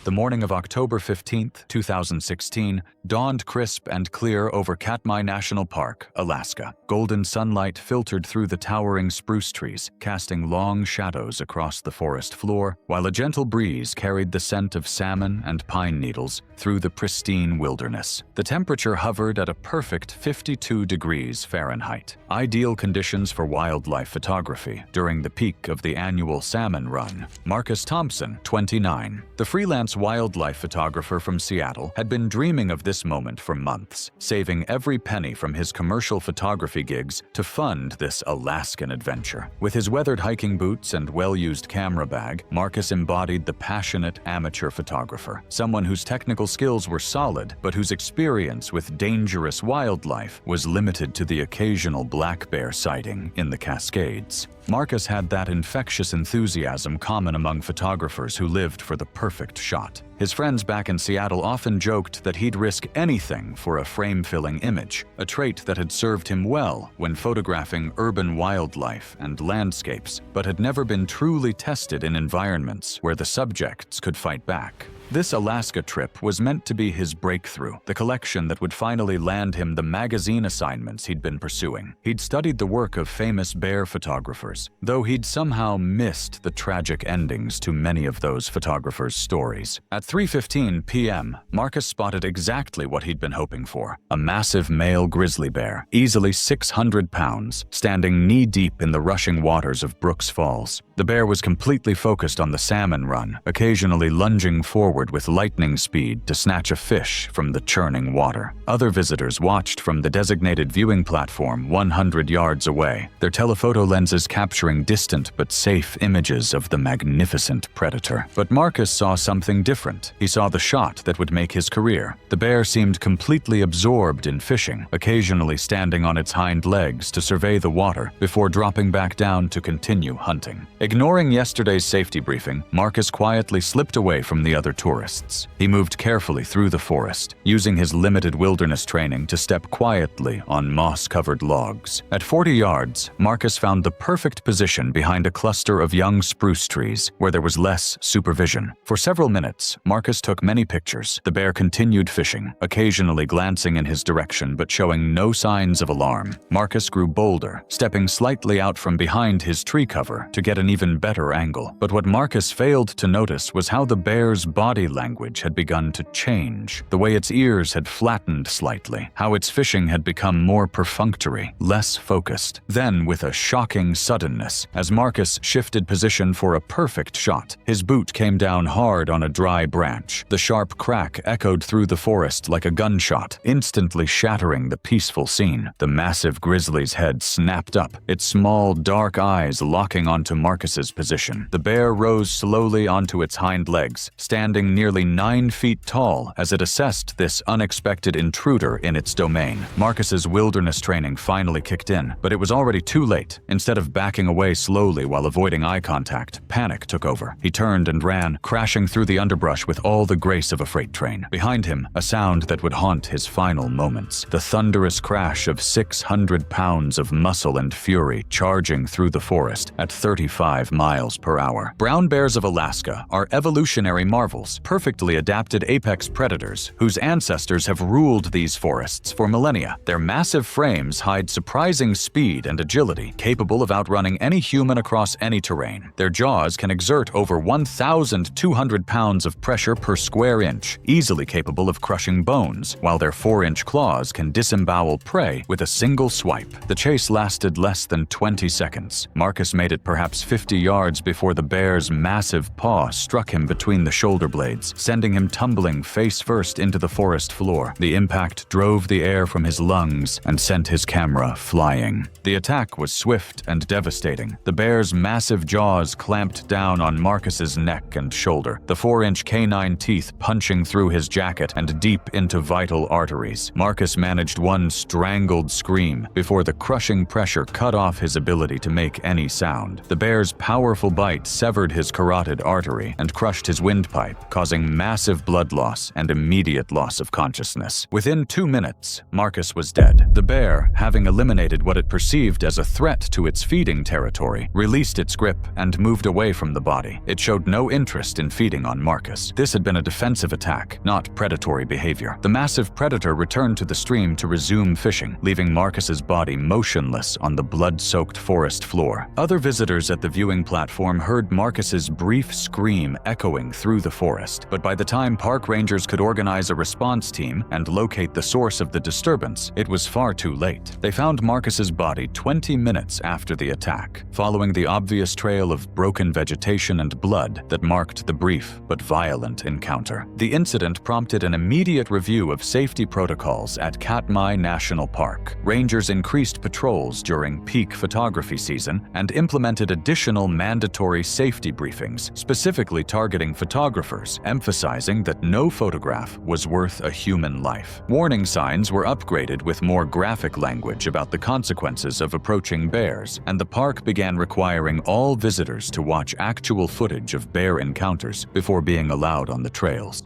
The morning of October 15, 2016, dawned crisp and clear over Katmai National Park, Alaska. Golden sunlight filtered through the towering spruce trees, casting long shadows across the forest floor, while a gentle breeze carried the scent of salmon and pine needles through the pristine wilderness. The temperature hovered at a perfect 52 degrees Fahrenheit, ideal conditions for wildlife photography during the peak of the annual salmon run. Marcus Thompson, 29, the freelance wildlife photographer from Seattle, had been dreaming of this moment for months, saving every penny from his commercial photography gigs to fund this Alaskan adventure. With his weathered hiking boots and well-used camera bag, Marcus embodied the passionate amateur photographer, someone whose technical skills were solid, but whose experience with dangerous wildlife was limited to the occasional black bear sighting in the Cascades. Marcus had that infectious enthusiasm common among photographers who lived for the perfect shot. His friends back in Seattle often joked that he'd risk anything for a frame-filling image, a trait that had served him well when photographing urban wildlife and landscapes, but had never been truly tested in environments where the subjects could fight back. This Alaska trip was meant to be his breakthrough, the collection that would finally land him the magazine assignments he'd been pursuing. He'd studied the work of famous bear photographers, though he'd somehow missed the tragic endings to many of those photographers' stories. At 3:15 p.m., Marcus spotted exactly what he'd been hoping for: a massive male grizzly bear, easily 600 pounds, standing knee-deep in the rushing waters of Brooks Falls. The bear was completely focused on the salmon run, occasionally lunging forward with lightning speed to snatch a fish from the churning water. Other visitors watched from the designated viewing platform 100 yards away, their telephoto lenses capturing distant but safe images of the magnificent predator. But Marcus saw something different. He saw the shot that would make his career. The bear seemed completely absorbed in fishing, occasionally standing on its hind legs to survey the water before dropping back down to continue hunting. Ignoring yesterday's safety briefing, Marcus quietly slipped away from the other tourists. He moved carefully through the forest, using his limited wilderness training to step quietly on moss-covered logs. At 40 yards, Marcus found the perfect position behind a cluster of young spruce trees where there was less supervision. For several minutes, Marcus took many pictures. The bear continued fishing, occasionally glancing in his direction but showing no signs of alarm. Marcus grew bolder, stepping slightly out from behind his tree cover to get an even better angle. But what Marcus failed to notice was how the bear's body language had begun to change, the way its ears had flattened slightly, how its fishing had become more perfunctory, less focused. Then, with a shocking suddenness, as Marcus shifted position for a perfect shot, his boot came down hard on a dry branch. The sharp crack echoed through the forest like a gunshot, instantly shattering the peaceful scene. The massive grizzly's head snapped up, its small, dark eyes locking onto Marcus's position. The bear rose slowly onto its hind legs, standing nearly 9 feet tall as it assessed this unexpected intruder in its domain. Marcus's wilderness training finally kicked in, but it was already too late. Instead of backing away slowly while avoiding eye contact, panic took over. He turned and ran, crashing through the underbrush with all the grace of a freight train. Behind him, a sound that would haunt his final moments: the thunderous crash of 600 pounds of muscle and fury charging through the forest at 35 miles per hour. Brown bears of Alaska are evolutionary marvels, perfectly adapted apex predators whose ancestors have ruled these forests for millennia. Their massive frames hide surprising speed and agility, capable of outrunning any human across any terrain. Their jaws can exert over 1,200 pounds of pressure per square inch, easily capable of crushing bones, while their 4-inch claws can disembowel prey with a single swipe. The chase lasted less than 20 seconds. Marcus made it perhaps 50 yards before the bear's massive paw struck him between the shoulder blades, sending him tumbling face first into the forest floor. The impact drove the air from his lungs and sent his camera flying. The attack was swift and devastating. The bear's massive jaws clamped down on Marcus's neck and shoulder, the 4-inch canine teeth punching through his jacket and deep into vital arteries. Marcus managed one strangled scream before the crushing pressure cut off his ability to make any sound. The bear's powerful bite severed his carotid artery and crushed his windpipe, causing massive blood loss and immediate loss of consciousness. Within 2 minutes, Marcus was dead. The bear, having eliminated what it perceived as a threat to its feeding territory, released its grip and moved away from the body. It showed no interest in feeding on Marcus. This had been a defensive attack, not predatory behavior. The massive predator returned to the stream to resume fishing, leaving Marcus's body motionless on the blood-soaked forest floor. Other visitors at the viewing platform heard Marcus's brief scream echoing through the forest, but by the time park rangers could organize a response team and locate the source of the disturbance, it was far too late. They found Marcus's body 20 minutes after the attack, following the obvious trail of broken vegetation and blood that marked the brief but violent encounter. The incident prompted an immediate review of safety protocols at Katmai National Park. Rangers increased patrols during peak photography season and implemented additional mandatory safety briefings, specifically targeting photographers pictures, emphasizing that no photograph was worth a human life. Warning signs were upgraded with more graphic language about the consequences of approaching bears, and the park began requiring all visitors to watch actual footage of bear encounters before being allowed on the trails.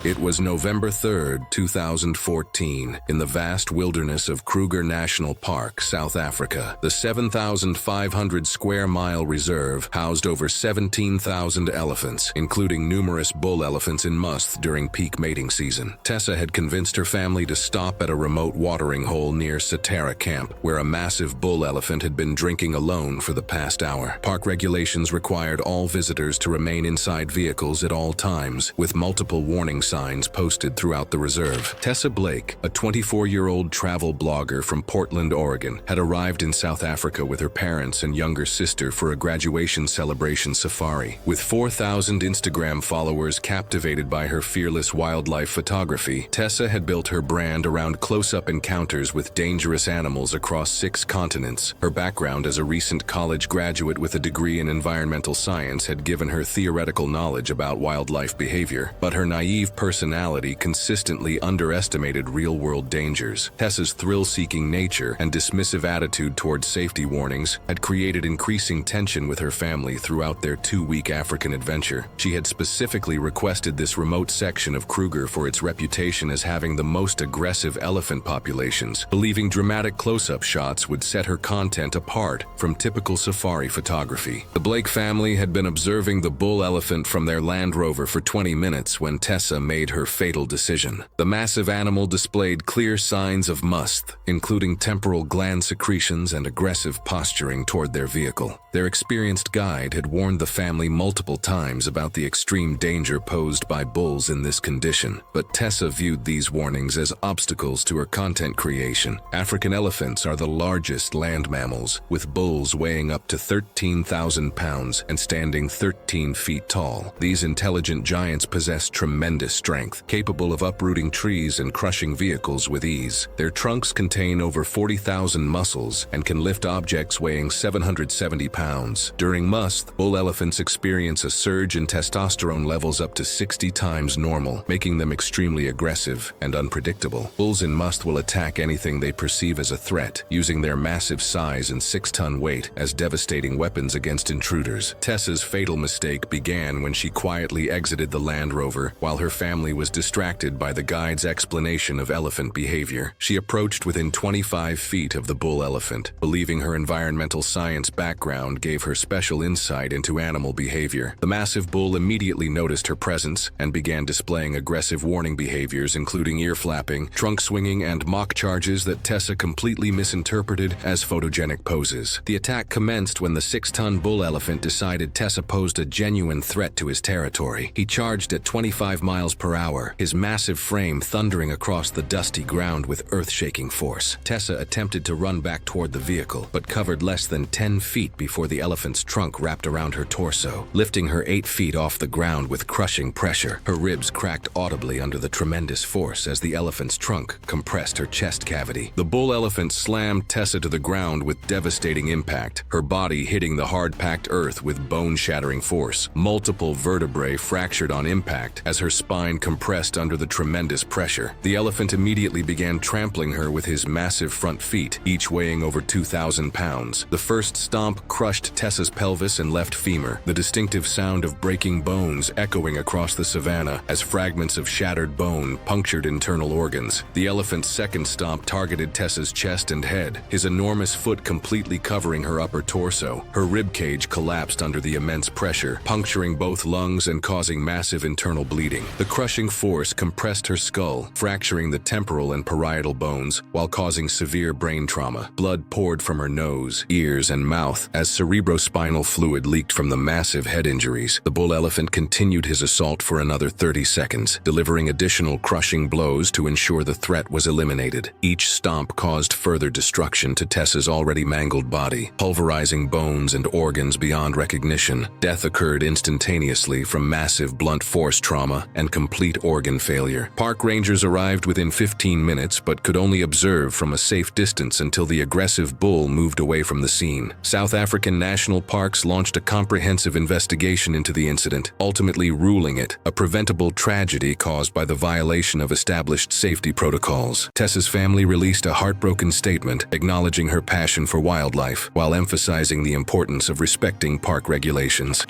It was November 3, 2014, in the vast wilderness of Kruger National Park, South Africa. The 7,500 square mile reserve housed over 17,000 elephants, including numerous bull elephants in musth during peak mating season. Tessa had convinced her family to stop at a remote watering hole near Satara Camp, where a massive bull elephant had been drinking alone for the past hour. Park regulations required all visitors to remain inside vehicles at all times, with multiple warning signs posted throughout the reserve. Tessa Blake, a 24-year-old travel blogger from Portland, Oregon, had arrived in South Africa with her parents and younger sister for a graduation celebration safari. With 4,000 Instagram followers captivated by her fearless wildlife photography, Tessa had built her brand around close-up encounters with dangerous animals across 6 continents. Her background as a recent college graduate with a degree in environmental science had given her theoretical knowledge about wildlife behavior, but her naive personality consistently underestimated real-world dangers. Tessa's thrill-seeking nature and dismissive attitude towards safety warnings had created increasing tension with her family throughout their 2-week African adventure. She had specifically requested this remote section of Kruger for its reputation as having the most aggressive elephant populations, believing dramatic close-up shots would set her content apart from typical safari photography. The Blake family had been observing the bull elephant from their Land Rover for 20 minutes when Tessa made her fatal decision. The massive animal displayed clear signs of musth, including temporal gland secretions and aggressive posturing toward their vehicle. Their experienced guide had warned the family multiple times about the extreme danger posed by bulls in this condition, but Tessa viewed these warnings as obstacles to her content creation. African elephants are the largest land mammals, with bulls weighing up to 13,000 pounds and standing 13 feet tall. These intelligent giants possess tremendous strength, capable of uprooting trees and crushing vehicles with ease. Their trunks contain over 40,000 muscles and can lift objects weighing 770 pounds. During musth, bull elephants experience a surge in testosterone levels up to 60 times normal, making them extremely aggressive and unpredictable. Bulls in musth will attack anything they perceive as a threat, using their massive size and 6-ton weight as devastating weapons against intruders. Tessa's fatal mistake began when she quietly exited the Land Rover while her family was distracted by the guide's explanation of elephant behavior. She approached within 25 feet of the bull elephant, believing her environmental science background gave her special insight into animal behavior. The massive bull immediately noticed her presence and began displaying aggressive warning behaviors, including ear flapping, trunk swinging, and mock charges that Tessa completely misinterpreted as photogenic poses. The attack commenced when the 6-ton bull elephant decided Tessa posed a genuine threat to his territory. He charged at 25 miles per hour, his massive frame thundering across the dusty ground with earth-shaking force. Tessa attempted to run back toward the vehicle, but covered less than 10 feet before the elephant's trunk wrapped around her torso, lifting her 8 feet off the ground with crushing pressure. Her ribs cracked audibly under the tremendous force as the elephant's trunk compressed her chest cavity. The bull elephant slammed Tessa to the ground with devastating impact, her body hitting the hard-packed earth with bone-shattering force. Multiple vertebrae fractured on impact as her spine compressed under the tremendous pressure. The elephant immediately began trampling her with his massive front feet, each weighing over 2,000 pounds. The first stomp crushed Tessa's pelvis and left femur, the distinctive sound of breaking bones echoing across the savannah as fragments of shattered bone punctured internal organs. The elephant's second stomp targeted Tessa's chest and head, his enormous foot completely covering her upper torso. Her ribcage collapsed under the immense pressure, puncturing both lungs and causing massive internal bleeding. The crushing force compressed her skull, fracturing the temporal and parietal bones while causing severe brain trauma. Blood poured from her nose, ears, and mouth as cerebrospinal fluid leaked from the massive head injuries. The bull elephant continued his assault for another 30 seconds, delivering additional crushing blows to ensure the threat was eliminated. Each stomp caused further destruction to Tessa's already mangled body, pulverizing bones and organs beyond recognition. Death occurred instantaneously from massive blunt force trauma and complete organ failure. Park rangers arrived within 15 minutes but could only observe from a safe distance until the aggressive bull moved away from the scene. South African national parks launched a comprehensive investigation into the incident, ultimately ruling it a preventable tragedy caused by the violation of established safety protocols. Tessa's family released a heartbroken statement acknowledging her passion for wildlife while emphasizing the importance of respecting park regulations.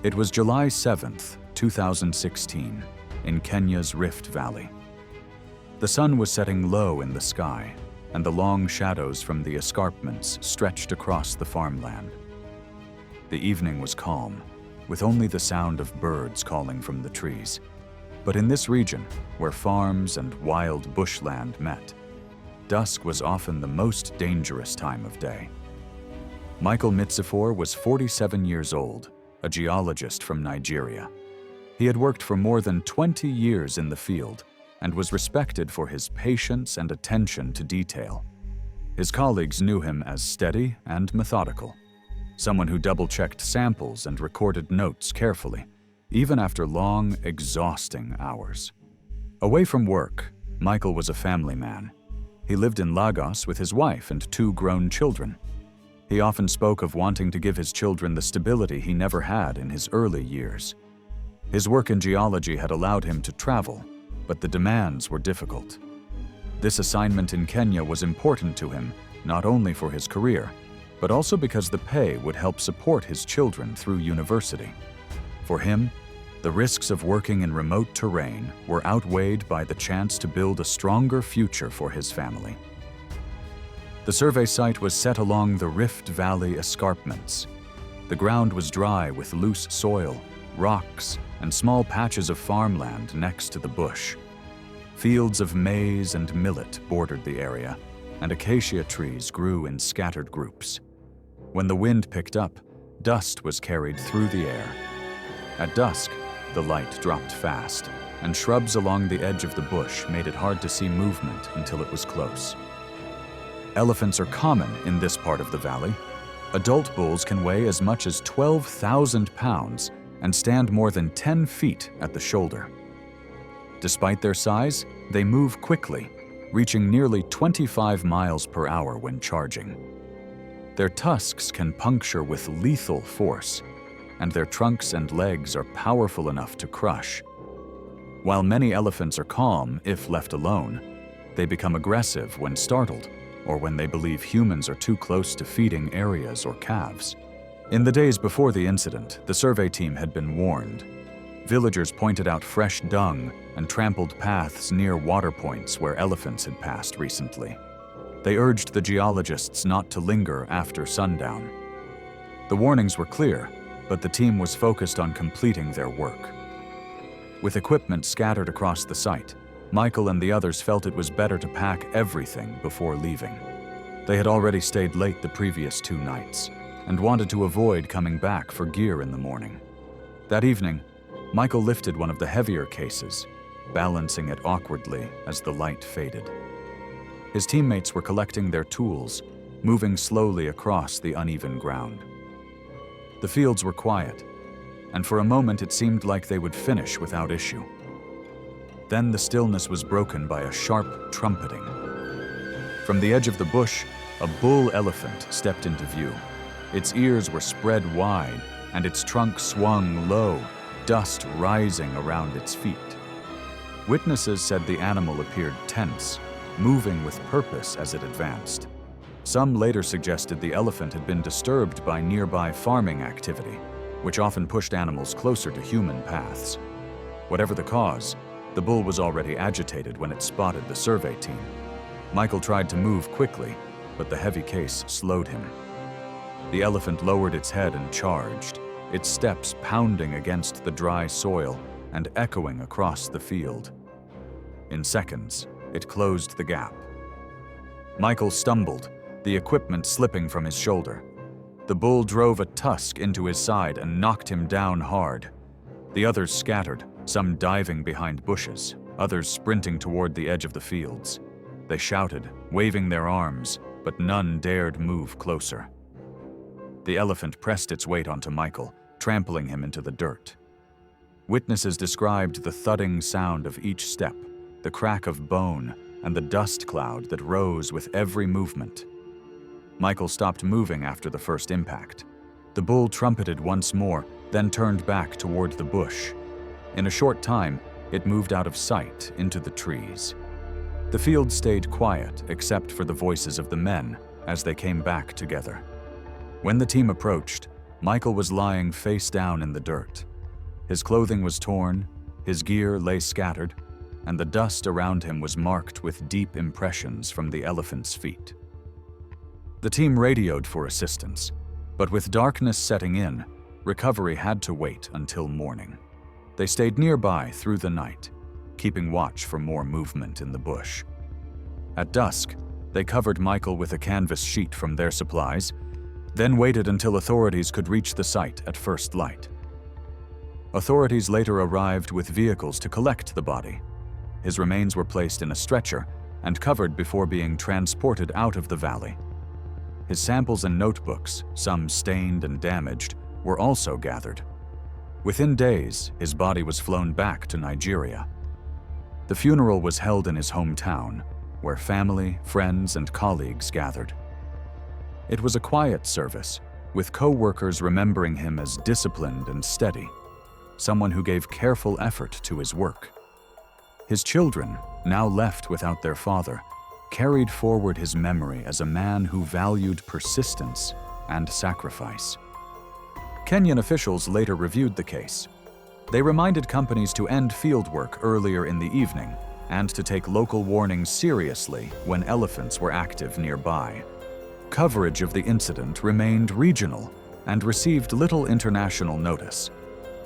It was July 7th, 2016, in Kenya's Rift Valley. The sun was setting low in the sky, and the long shadows from the escarpments stretched across the farmland. The evening was calm, with only the sound of birds calling from the trees. But in this region, where farms and wild bushland met, dusk was often the most dangerous time of day. Michael Mitzifor was 47 years old, a geologist from Nigeria. He had worked for more than 20 years in the field and was respected for his patience and attention to detail. His colleagues knew him as steady and methodical, someone who double-checked samples and recorded notes carefully, even after long, exhausting hours. Away from work, Michael was a family man. He lived in Lagos with his wife and 2 grown children. He often spoke of wanting to give his children the stability he never had in his early years. His work in geology had allowed him to travel, but the demands were difficult. This assignment in Kenya was important to him, not only for his career, but also because the pay would help support his children through university. For him, the risks of working in remote terrain were outweighed by the chance to build a stronger future for his family. The survey site was set along the Rift Valley escarpments. The ground was dry with loose soil, rocks, and small patches of farmland next to the bush. Fields of maize and millet bordered the area, and acacia trees grew in scattered groups. When the wind picked up, dust was carried through the air. At dusk, the light dropped fast, and shrubs along the edge of the bush made it hard to see movement until it was close. Elephants are common in this part of the valley. Adult bulls can weigh as much as 12,000 pounds and stand more than 10 feet at the shoulder. Despite their size, they move quickly, reaching nearly 25 miles per hour when charging. Their tusks can puncture with lethal force, and their trunks and legs are powerful enough to crush. While many elephants are calm if left alone, they become aggressive when startled or when they believe humans are too close to feeding areas or calves. In the days before the incident, the survey team had been warned. Villagers pointed out fresh dung and trampled paths near water points where elephants had passed recently. They urged the geologists not to linger after sundown. The warnings were clear, but the team was focused on completing their work. With equipment scattered across the site, Michael and the others felt it was better to pack everything before leaving. They had already stayed late the previous 2 nights and wanted to avoid coming back for gear in the morning. That evening, Michael lifted one of the heavier cases, balancing it awkwardly as the light faded. His teammates were collecting their tools, moving slowly across the uneven ground. The fields were quiet, and for a moment it seemed like they would finish without issue. Then the stillness was broken by a sharp trumpeting. From the edge of the bush, a bull elephant stepped into view. Its ears were spread wide, and its trunk swung low, dust rising around its feet. Witnesses said the animal appeared tense, moving with purpose as it advanced. Some later suggested the elephant had been disturbed by nearby farming activity, which often pushed animals closer to human paths. Whatever the cause, the bull was already agitated when it spotted the survey team. Michael tried to move quickly, but the heavy case slowed him. The elephant lowered its head and charged, its steps pounding against the dry soil and echoing across the field. In seconds, it closed the gap. Michael stumbled, the equipment slipping from his shoulder. The bull drove a tusk into his side and knocked him down hard. The others scattered, some diving behind bushes, others sprinting toward the edge of the fields. They shouted, waving their arms, but none dared move closer. The elephant pressed its weight onto Michael, trampling him into the dirt. Witnesses described the thudding sound of each step, the crack of bone, and the dust cloud that rose with every movement. Michael stopped moving after the first impact. The bull trumpeted once more, then turned back toward the bush. In a short time, it moved out of sight into the trees. The field stayed quiet except for the voices of the men as they came back together. When the team approached, Michael was lying face down in the dirt. His clothing was torn, his gear lay scattered, and the dust around him was marked with deep impressions from the elephant's feet. The team radioed for assistance, but with darkness setting in, recovery had to wait until morning. They stayed nearby through the night, keeping watch for more movement in the bush. At dusk, they covered Michael with a canvas sheet from their supplies, then waited until authorities could reach the site at first light. Authorities later arrived with vehicles to collect the body. His remains were placed in a stretcher and covered before being transported out of the valley. His samples and notebooks, some stained and damaged, were also gathered. Within days, his body was flown back to Nigeria. The funeral was held in his hometown, where family, friends, and colleagues gathered. It was a quiet service, with co-workers remembering him as disciplined and steady, someone who gave careful effort to his work. His children, now left without their father, carried forward his memory as a man who valued persistence and sacrifice. Kenyan officials later reviewed the case. They reminded companies to end fieldwork earlier in the evening and to take local warnings seriously when elephants were active nearby. Coverage of the incident remained regional and received little international notice.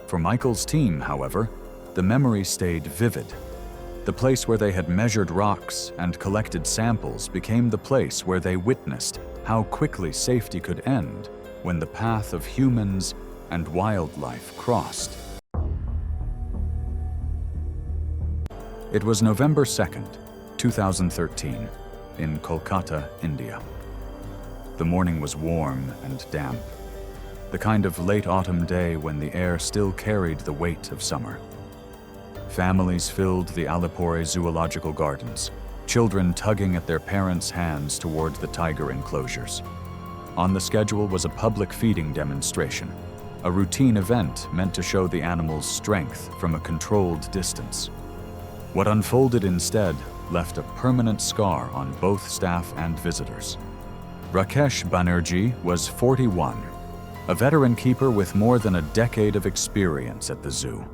For Michael's team, however, the memory stayed vivid. The place where they had measured rocks and collected samples became the place where they witnessed how quickly safety could end when the path of humans and wildlife crossed. It was November 2nd, 2013, in Kolkata, India. The morning was warm and damp, the kind of late autumn day when the air still carried the weight of summer. Families filled the Alipore zoological gardens, children tugging at their parents' hands toward the tiger enclosures. On the schedule was a public feeding demonstration, a routine event meant to show the animals' strength from a controlled distance. What unfolded instead left a permanent scar on both staff and visitors. Rakesh Banerjee was 41, a veteran keeper with more than a decade of experience at the zoo.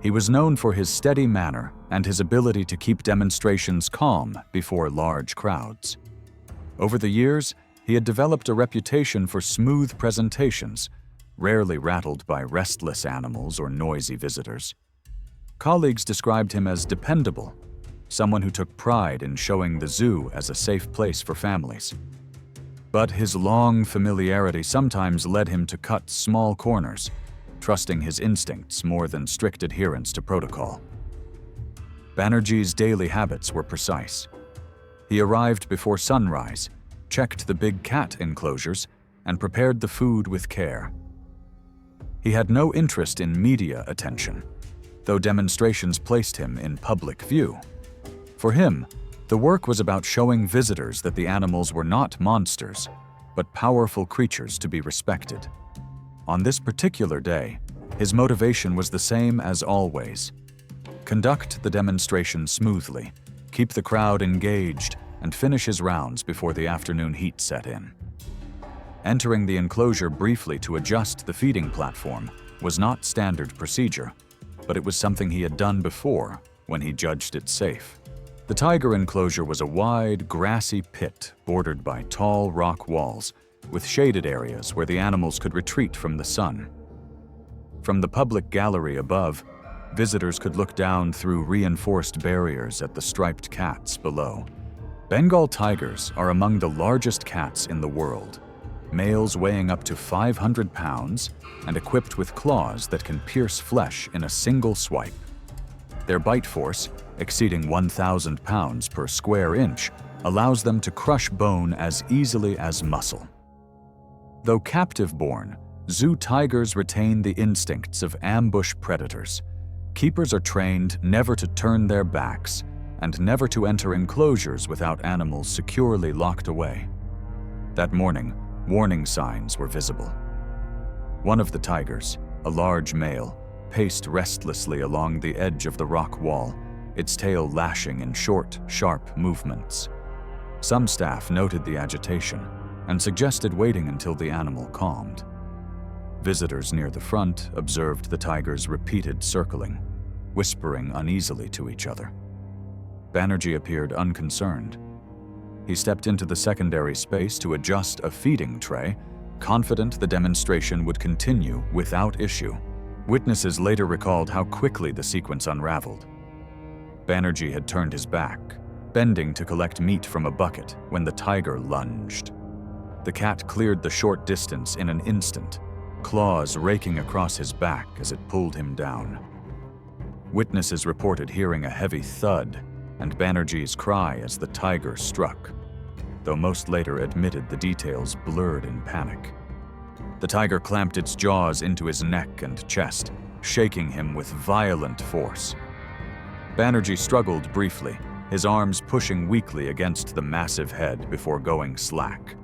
He was known for his steady manner and his ability to keep demonstrations calm before large crowds. Over the years, he had developed a reputation for smooth presentations, rarely rattled by restless animals or noisy visitors. Colleagues described him as dependable, someone who took pride in showing the zoo as a safe place for families. But his long familiarity sometimes led him to cut small corners, trusting his instincts more than strict adherence to protocol. Banerjee's daily habits were precise. He arrived before sunrise, checked the big cat enclosures, and prepared the food with care. He had no interest in media attention, though demonstrations placed him in public view. For him, the work was about showing visitors that the animals were not monsters, but powerful creatures to be respected. On this particular day, his motivation was the same as always. Conduct the demonstration smoothly, keep the crowd engaged, and finish his rounds before the afternoon heat set in. Entering the enclosure briefly to adjust the feeding platform was not standard procedure, but it was something he had done before when he judged it safe. The tiger enclosure was a wide, grassy pit bordered by tall rock walls, with shaded areas where the animals could retreat from the sun. From the public gallery above, visitors could look down through reinforced barriers at the striped cats below. Bengal tigers are among the largest cats in the world, males weighing up to 500 pounds and equipped with claws that can pierce flesh in a single swipe. Their bite force, exceeding 1,000 pounds per square inch, allows them to crush bone as easily as muscle. Though captive-born, Zoo tigers retain the instincts of ambush predators. Keepers are trained never to turn their backs and never to enter enclosures without animals securely locked away. That morning, warning signs were visible. One of the tigers, a large male, paced restlessly along the edge of the rock wall, its tail lashing in short, sharp movements. Some staff noted the agitation and suggested waiting until the animal calmed. Visitors near the front observed the tiger's repeated circling, whispering uneasily to each other. Banerjee appeared unconcerned. He stepped into the secondary space to adjust a feeding tray, confident the demonstration would continue without issue. Witnesses later recalled how quickly the sequence unraveled. Banerjee had turned his back, bending to collect meat from a bucket when the tiger lunged. The cat cleared the short distance in an instant, claws raking across his back as it pulled him down. Witnesses reported hearing a heavy thud and Banerjee's cry as the tiger struck, though most later admitted the details blurred in panic. The tiger clamped its jaws into his neck and chest, shaking him with violent force. Banerjee struggled briefly, his arms pushing weakly against the massive head before going slack.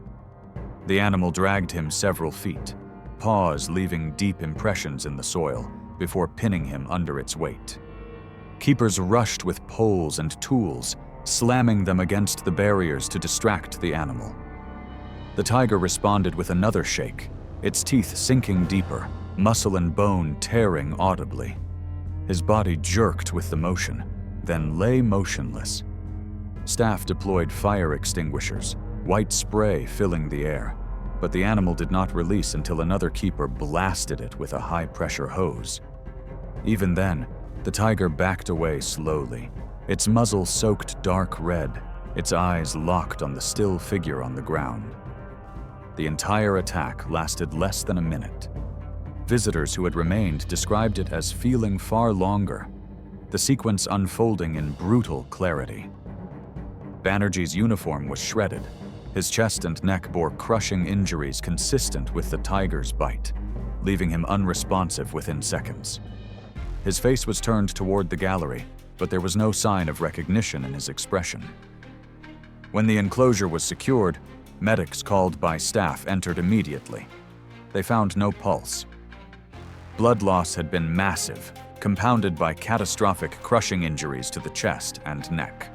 The animal dragged him several feet, paws leaving deep impressions in the soil before pinning him under its weight. Keepers rushed with poles and tools, slamming them against the barriers to distract the animal. The tiger responded with another shake, its teeth sinking deeper, muscle and bone tearing audibly. His body jerked with the motion, then lay motionless. Staff deployed fire extinguishers, white spray filling the air, but the animal did not release until another keeper blasted it with a high-pressure hose. Even then, the tiger backed away slowly, its muzzle soaked dark red, its eyes locked on the still figure on the ground. The entire attack lasted less than a minute. Visitors who had remained described it as feeling far longer, the sequence unfolding in brutal clarity. Banerjee's uniform was shredded. His chest and neck bore crushing injuries consistent with the tiger's bite, leaving him unresponsive within seconds. His face was turned toward the gallery, but there was no sign of recognition in his expression. When the enclosure was secured, medics called by staff entered immediately. They found no pulse. Blood loss had been massive, compounded by catastrophic crushing injuries to the chest and neck.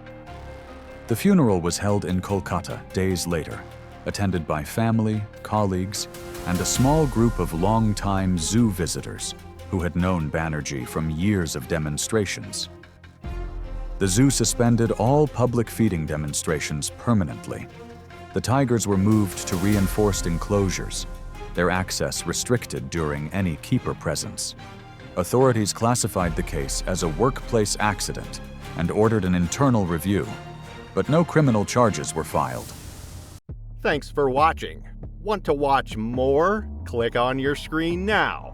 The funeral was held in Kolkata days later, attended by family, colleagues, and a small group of long-time zoo visitors who had known Banerjee from years of demonstrations. The zoo suspended all public feeding demonstrations permanently. The tigers were moved to reinforced enclosures, their access restricted during any keeper presence. Authorities classified the case as a workplace accident and ordered an internal review, but no criminal charges were filed. Thanks for watching. Want to watch more? Click on your screen now.